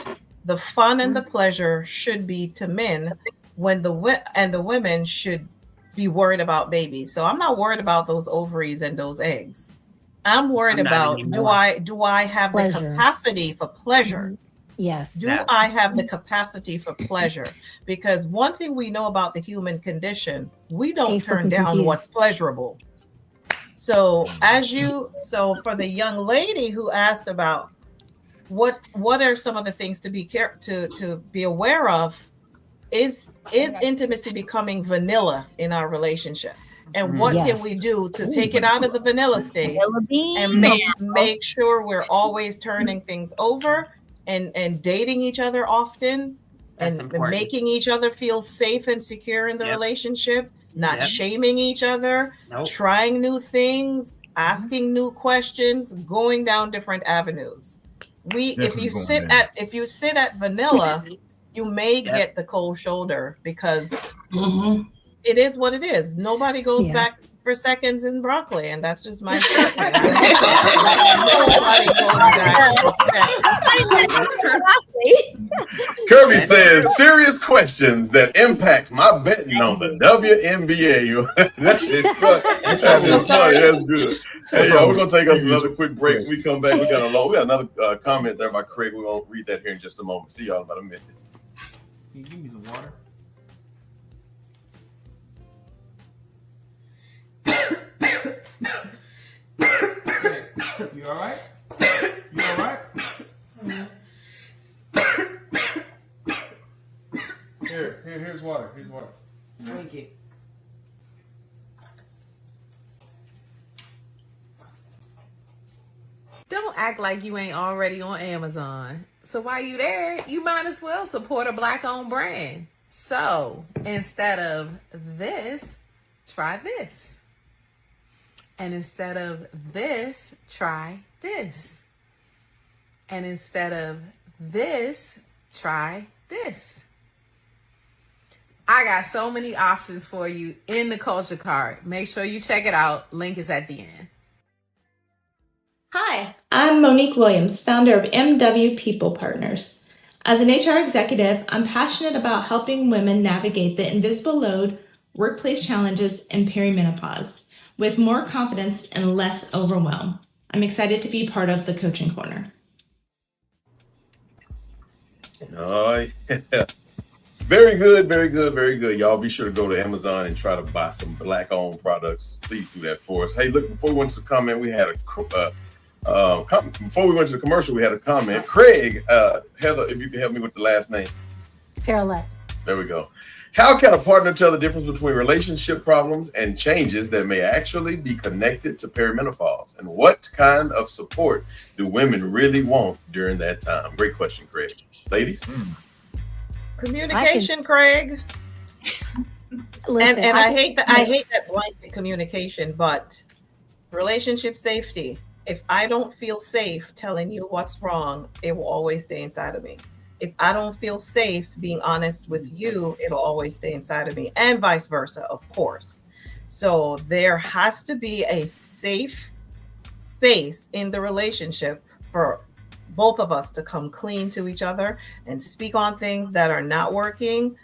The fun and the pleasure should be to men, when the women should be worried about babies. So I'm not worried about those ovaries and those eggs. I'm worried about, do I have the capacity for pleasure? Yes. Do I have the capacity for pleasure? Because one thing we know about the human condition, we don't turn down what's pleasurable. So for the young lady who asked about what are some of the things to be aware of, is intimacy becoming vanilla in our relationship? And what can we do to take it out of the vanilla state and make sure we're always turning things over and dating each other often and making each other feel safe and secure in the relationship, not shaming each other, trying new things, asking new questions, going down different avenues. If you sit at vanilla, you may get the cold shoulder because it is what it is. Nobody goes back for seconds in broccoli, and that's just my statement. Nobody goes back for seconds. Kirby says, serious questions that impacts my betting on the WNBA. That is funny. That's good. Hey, y'all, we're going to take us another quick break. When we come back, we got another comment there by Craig. We're going to read that here in just a moment. See y'all in about a minute. Can you give me some water? You all right? You all right? Here's water. Here's water. Drink it. Don't act like you ain't already on Amazon. So while you there, you might as well support a Black-owned brand. So instead of this, try this. And instead of this, try this. And instead of this, try this. I got so many options for you in the culture card. Make sure you check it out. Link is at the end. Hi, I'm Monique Williams, founder of MW People Partners. As an HR executive, I'm passionate about helping women navigate the invisible load, workplace challenges, and perimenopause with more confidence and less overwhelm. I'm excited to be part of the Coaching Corner. Oh, yeah. Very good, very good, very good. Y'all be sure to go to Amazon and try to buy some Black-owned products. Please do that for us. Hey, look, before we went to the comment, we had before we went to the commercial, we had a comment. Craig, Heather, if you can help me with the last name. Carolette. There we go. How can a partner tell the difference between relationship problems and changes that may actually be connected to perimenopause? And what kind of support do women really want during that time? Great question, Craig. Ladies? Communication, Craig. Listen, and I hate that blanket communication, but relationship safety. If I don't feel safe telling you what's wrong, it will always stay inside of me. If I don't feel safe being honest with you, it'll always stay inside of me, and vice versa, of course. So there has to be a safe space in the relationship for both of us to come clean to each other and speak on things that are not working,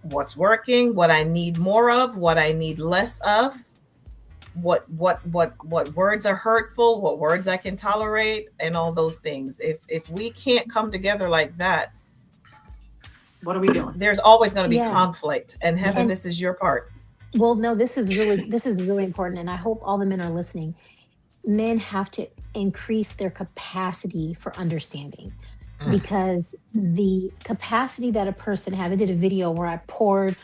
what's working, what I need more of, what I need less of, what words are hurtful, what words I can tolerate, and all those things. If we can't come together like that, what are we doing? There's always going to be conflict. And Heather, this is your part. Well, no, this is really important. And I hope all the men are listening. Men have to increase their capacity for understanding, because the capacity that a person had, I did a video where I poured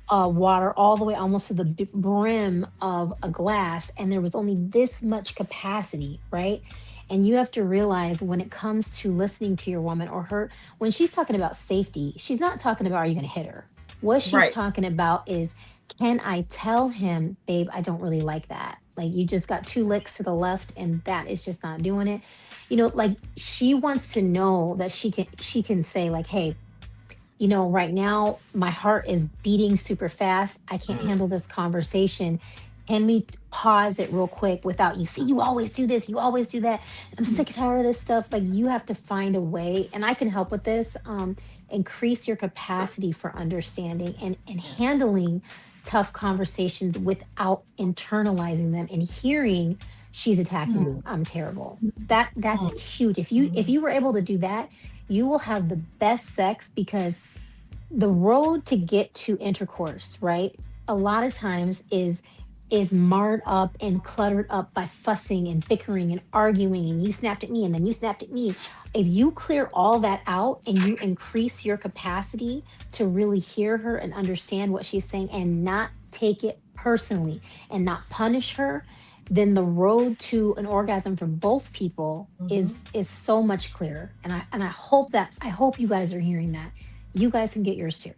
water all the way almost to the brim of a glass, and there was only this much capacity, right? And you have to realize, when it comes to listening to your woman or her, when she's talking about safety, she's not talking about, are you going to hit her? What she's talking about is, can I tell him, babe, I don't really like that. Like, you just got 2 licks to the left and that is just not doing it. You know, like, she wants to know that she can say, like, hey, you know, right now my heart is beating super fast. I can't handle this conversation. Can we pause it real quick without you? See, you always do this, you always do that. I'm sick and tired of this stuff. Like, you have to find a way, and I can help with this. Increase your capacity for understanding and handling tough conversations without internalizing them and hearing, she's attacking me, I'm terrible. That's huge. If you were able to do that, you will have the best sex, because the road to get to intercourse, right, a lot of times is marred up and cluttered up by fussing and bickering and arguing, and you snapped at me and then you snapped at me. If you clear all that out and you increase your capacity to really hear her and understand what she's saying and not take it personally and not punish her, then the road to an orgasm for both people is so much clearer. And I hope you guys are hearing that. You guys can get yours too.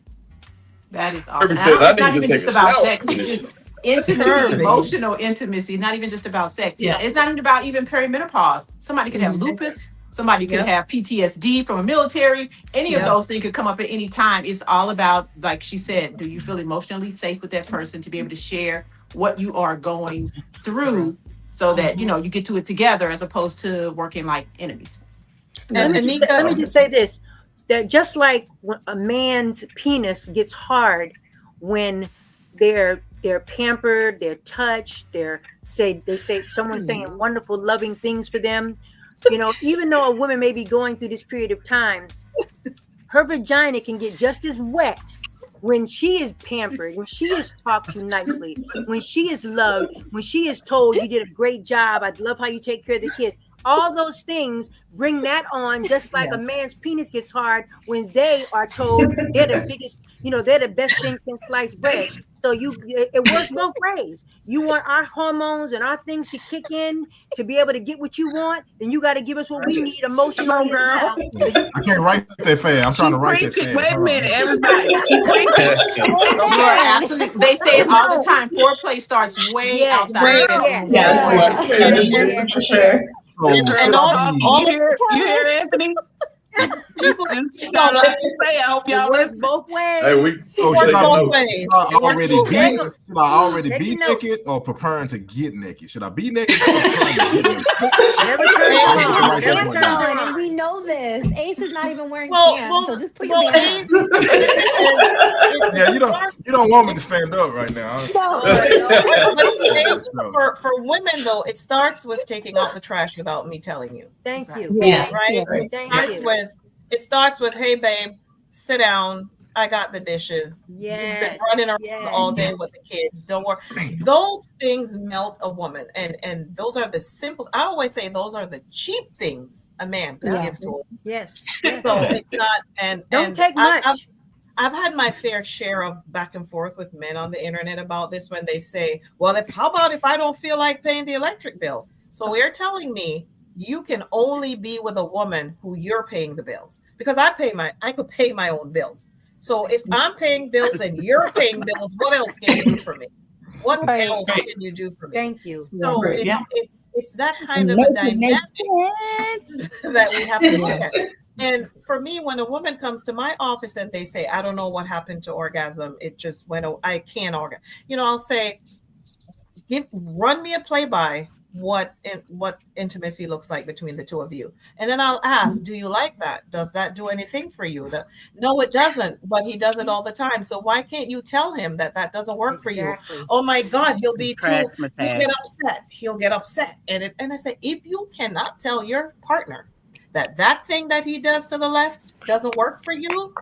That is Kirby awesome. said, And I it's not need to even take just a about shower sex. for It's this. just intimacy, Kirby. emotional intimacy, not even just about sex. Yeah. It's not even about even perimenopause. Somebody could have lupus. Somebody could have PTSD from a military. Any of those things could come up at any time. It's all about, like she said, do you feel emotionally safe with that person to be able to share what you are going through so that, you know, you get to it together as opposed to working like enemies. And let me just say this, that just like a man's penis gets hard when they're pampered, they're touched, they say someone's saying wonderful, loving things for them. You know, even though a woman may be going through this period of time, her vagina can get just as wet when she is pampered, when she is talked to nicely, when she is loved, when she is told you did a great job, I love how you take care of the kids. All those things bring that on, just like a man's penis gets hard when they are told they're the biggest, you know, they're the best thing since sliced bread. So it works both ways. You want our hormones and our things to kick in to be able to get what you want, then you got to give us what we need emotionally as well. So I can't write that fast. I'm trying to write that fast. Wait a minute, everybody. You are absolutely. They say it all the time. Foreplay starts way outside the bedroom. For sure. And all you hear Anthony? People say, I hope y'all listen. Both ways. Hey, we should I both ways. Should I already be naked or preparing to get naked? Should I be naked or preparing to get naked? Never turn on. And we know this. Ace is not even wearing pants, so just put your pants on. Yeah, you don't want me to stand up right now. For women though, it starts with taking out the trash without me telling you. Thank you. Yeah. Right? It starts with, hey babe, sit down. I got the dishes. You've been running around all day with the kids. Don't worry. Those things melt a woman. And those are the simple, I always say those are the cheap things a man can give to a woman. Yes. So it's not, and don't take much. I've had my fair share of back and forth with men on the internet about this when they say, well, how about if I don't feel like paying the electric bill? So they're telling me you can only be with a woman who you're paying the bills, because I could pay my own bills. So if I'm paying bills and you're paying bills, what else can you do for me? What else can you do for me? Thank you. So it's that kind of a dynamic that we have to look at. And for me, when a woman comes to my office and they say, I don't know what happened to orgasm, it just went, I can't orgasm. You know, I'll say, run me a play-by what intimacy looks like between the two of you. And then I'll ask, do you like that? Does that do anything for you? No, it doesn't, but he does it all the time. So why can't you tell him that doesn't work for you? Oh my God, he'll get upset. And I say, if you cannot tell your partner that thing that he does to the left doesn't work for you,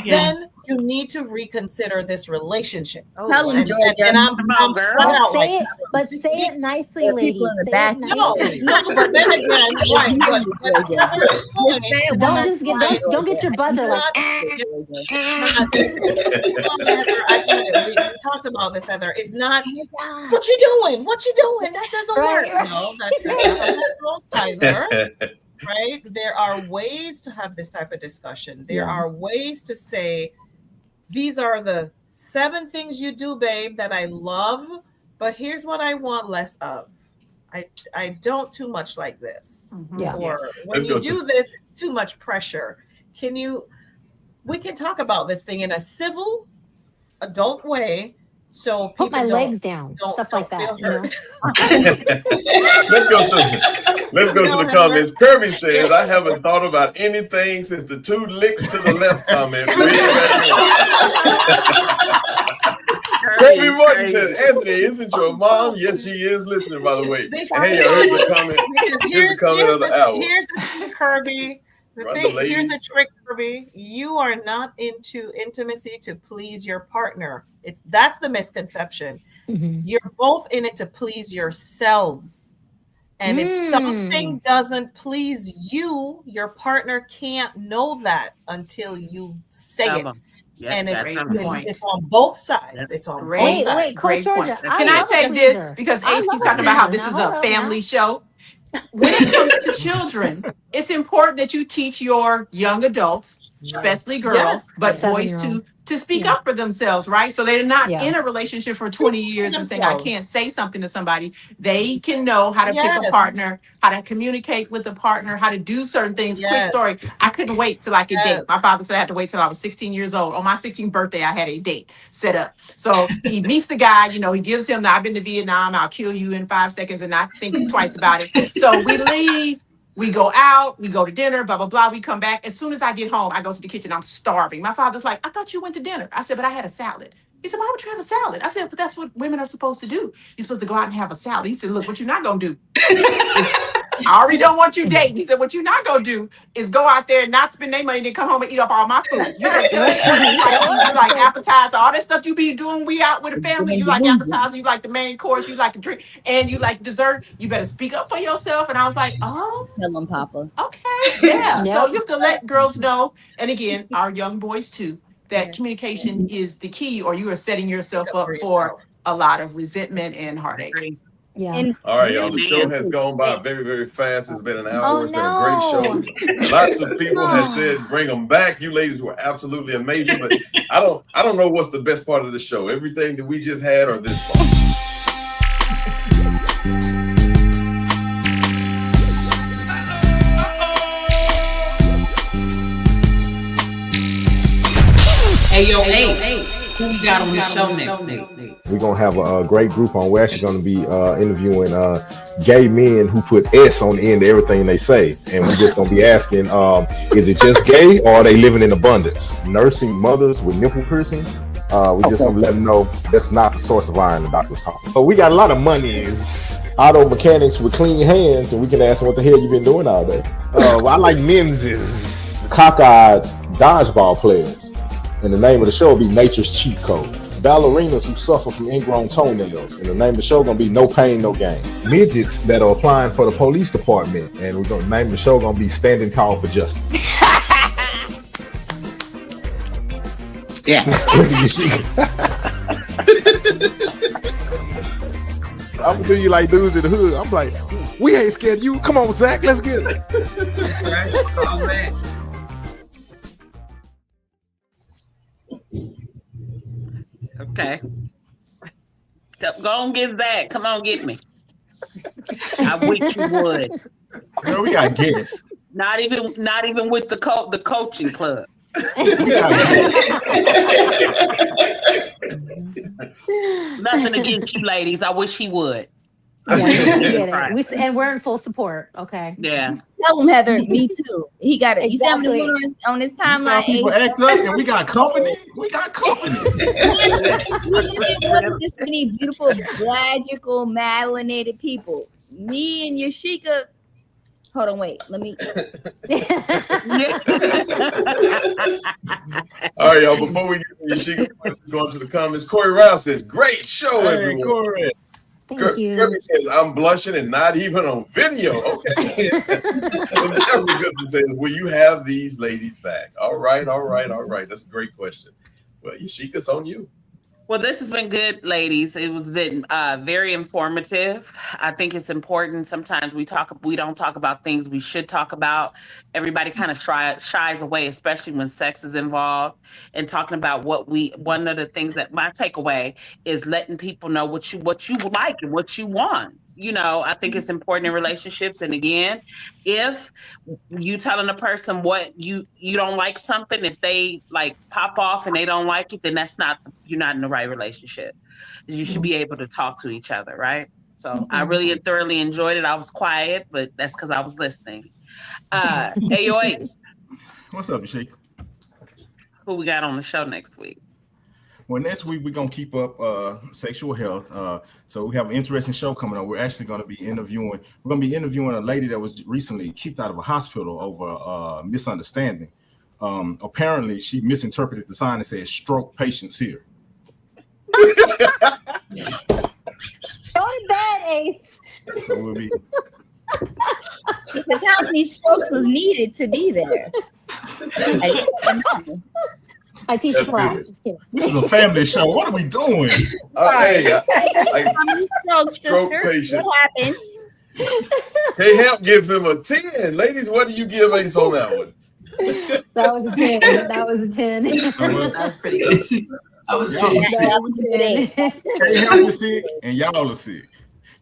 then you need to reconsider this relationship. Tell him, Georgia. And I'm flat out like that. But say it nicely, ladies. Say it nicely. No, but then again, right? Don't get your buzzer like. We talked about this, Heather. It's not what you doing. What you doing? That doesn't work. No, that's not either. Right? There are ways to have this type of discussion. There are ways to say, these are the 7 things you do, babe, that I love, but here's what I want less of. I don't too much like this. Or when you do this, it's too much pressure. We can talk about this thing in a civil, adult way. So put my legs down, stuff like that. You know? Let's go to the comments. Kirby says, I haven't thought about anything since the 2 licks to the left comment. Kirby Morton says, Anthony, isn't your mom? Yes, she is listening, by the way. Hey, here's the comment. Here's the comment of the hour. Here's the thing, Kirby. Here's a trick, Kirby. You are not into intimacy to please your partner. That's the misconception. You're both in it to please yourselves. And if something doesn't please you, your partner can't know that until you say it. Yeah, and that's Great true. point. it's on both sides. Yep. It's on both Great, sides. Wait, Coach great point. Georgia, I Can I love a say this? pleaser. Because I Ace keeps love a talking about how pleaser. this Now is hold a up family now. show. When it comes to children, it's important that you teach your young adults, especially girls, Yes. but boys 7-year-old. too, to speak Yeah. up for themselves, right? So they're not Yeah. in a relationship for Speak 20 for years and saying, I themselves. can't say something to somebody. They can know how to pick a Yes. partner, how to communicate with a partner, how to do certain things. Quick Yes. story. I couldn't wait till I could date. Yes. My father said I had to wait till I was 16 years old. On my 16th birthday, I had a date set up. So he meets the guy, he gives him the I've been to Vietnam, I'll kill you in 5 seconds and not think twice about it. So we leave. We go out, we go to dinner, blah, blah, blah. We come back. As soon as I get home, I go to the kitchen. I'm starving. My father's like, I thought you went to dinner. I said, but I had a salad. He said, why would you have a salad? I said, but that's what women are supposed to do. You're supposed to go out and have a salad. He said, look, what you're not going to do is, I already don't want you dating. He said, what you're not going to do is go out there and not spend their money, then come home and eat up all my food. You're going to tell me what you like to eat. You like appetizer, all that stuff you be doing. We out with a family. You like appetizer, you like the main course, you like a drink, and you like dessert. You better speak up for yourself. And I was like, oh. Tell them, Papa. Okay, yeah. So Yep. you have to let girls know, and again, our young boys too, that communication is the key, or you are setting yourself up for a lot of resentment and heartache. Yeah. And All right, y'all. The Man. show has gone by very, very fast. It's been an hour. Oh It's been a great no. show. Lots of people have said bring them back. You ladies were absolutely amazing. But I don't know what's the best part of the show. Everything that we just had or this part. Hey, yo, who we got on the show next week? We're gonna have a great group on. We're actually gonna be interviewing gay men who put S on the end of everything they say, and we're just gonna be asking, is it just gay or are they living in abundance? Nursing mothers with nipple piercings. We just gonna let them know that's not the source of iron the doctor was talking. So we got a lot of money. Auto mechanics with clean hands, and we can ask them what the hell you been doing all day. Well, I like men's cockeyed dodgeball players. And the name of the show will be Nature's Cheat Code. Ballerinas who suffer from ingrown toenails. And the name of the show gonna be No Pain, No Gain. Midgets that are applying for the police department. And we're gonna name the show gonna be Standing Tall for Justice. Yeah. I'm gonna do you like dudes in the hood. I'm like, we ain't scared of you. Come on, Zach, let's get it. Okay. Go on, get Zach. Come on, get me. I wish you would. Girl, we got guests. Not even with the coaching club. Nothing against you, ladies. I wish he would. Yeah, we get it. Right. And we're in full support. Okay. Yeah. Tell him, Heather. Me too. He got it. Exactly. You see him on his You saw timeline. people act up and we got company. We got company. It wasn't this many beautiful, magical, melanated people. Me and Yashika. Hold on, wait. Let me. All right, y'all. Before we get to Yashika, let's go on to the comments. Corey Rouse says, "Great show, Hey, everyone." Corey. Thank you. Kirby says, "I'm blushing and not even on video." Okay. Jeffrey Goodson says, "Will you have these ladies back?" All right. That's a great question. Well, Yashika's on you. Well, this has been good, ladies. It was been very informative. I think it's important. Sometimes we don't talk about things we should talk about. Everybody kind of shies away, especially when sex is involved. And talking about one of the things that my takeaway is letting people know what you like and what you want. I think it's important in relationships. And again, if you telling a person what you don't like something, if they like pop off and they don't like it, then you're not in the right relationship. You should be able to talk to each other, right? So I really thoroughly enjoyed it. I was quiet, but that's because I was listening. AOH. What's up, Sheik? Who we got on the show next week? Well, next week we're gonna keep up sexual health. So we have an interesting show coming up. We're actually gonna be interviewing. We're gonna be interviewing a lady that was recently kicked out of a hospital over misunderstanding. Apparently, she misinterpreted the sign and said "stroke patients here." Go to bed, Ace. So we'll be. Because how many strokes was needed to be there? I teach That's class. good. Just kidding. This is a family show. What are we doing? Hey, Stroke, stroke sister. patience. What happened? K-Hamp gives him a 10. Ladies, what do you give Ace on that one? That was a 10. That was a 10. That was pretty good. Y'all are sick. K-Hamp is sick, and y'all are sick.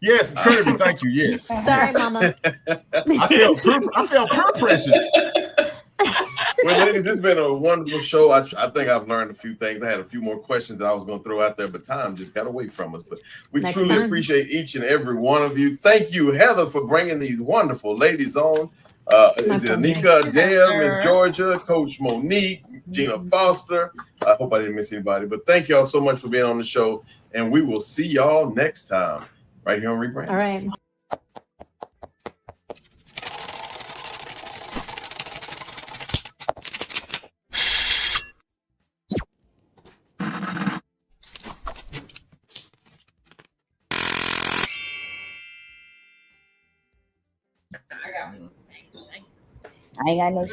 Yes, Kirby, thank you. Yes. Sorry, Mama. I felt peer pressure. Well, ladies, it's been a wonderful show. I think I've learned a few things. I had a few more questions that I was going to throw out there, but time just got away from us. But we Next truly time. appreciate each and every one of you. Thank you, Heather, for bringing these wonderful ladies on. Is it Anika, Deb, Miss Georgia, Coach Monique, Gina Foster? I hope I didn't miss anybody, but thank y'all so much for being on the show, and we will see y'all next time right here on rebrandUS. All right. I ain't got no